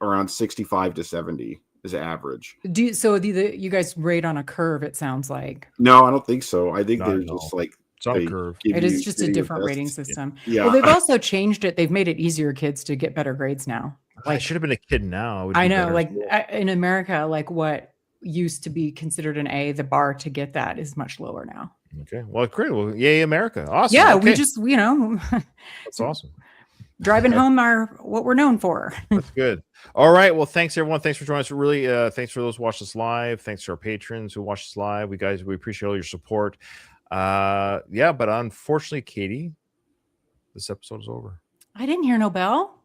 around 65 to 70 is average. You guys rate on a curve, it sounds like. No, I don't think so. I think they're just like it's on a curve. It is just a different rating system. Yeah. Well, they've also changed it. They've made it easier kids to get better grades now. Like, I should have been a kid now. I know, like in America, like what used to be considered an A, the bar to get that is much lower now. Okay. Well, great. Well, yay, America. Awesome. Yeah, okay. we just, That's awesome. driving home are what we're known for. That's good. All right. Well, thanks everyone. Thanks for joining us. Really, thanks for those who watched us live. Thanks to our patrons who watched us live. We appreciate all your support. But unfortunately, Katie, this episode is over. I didn't hear no bell.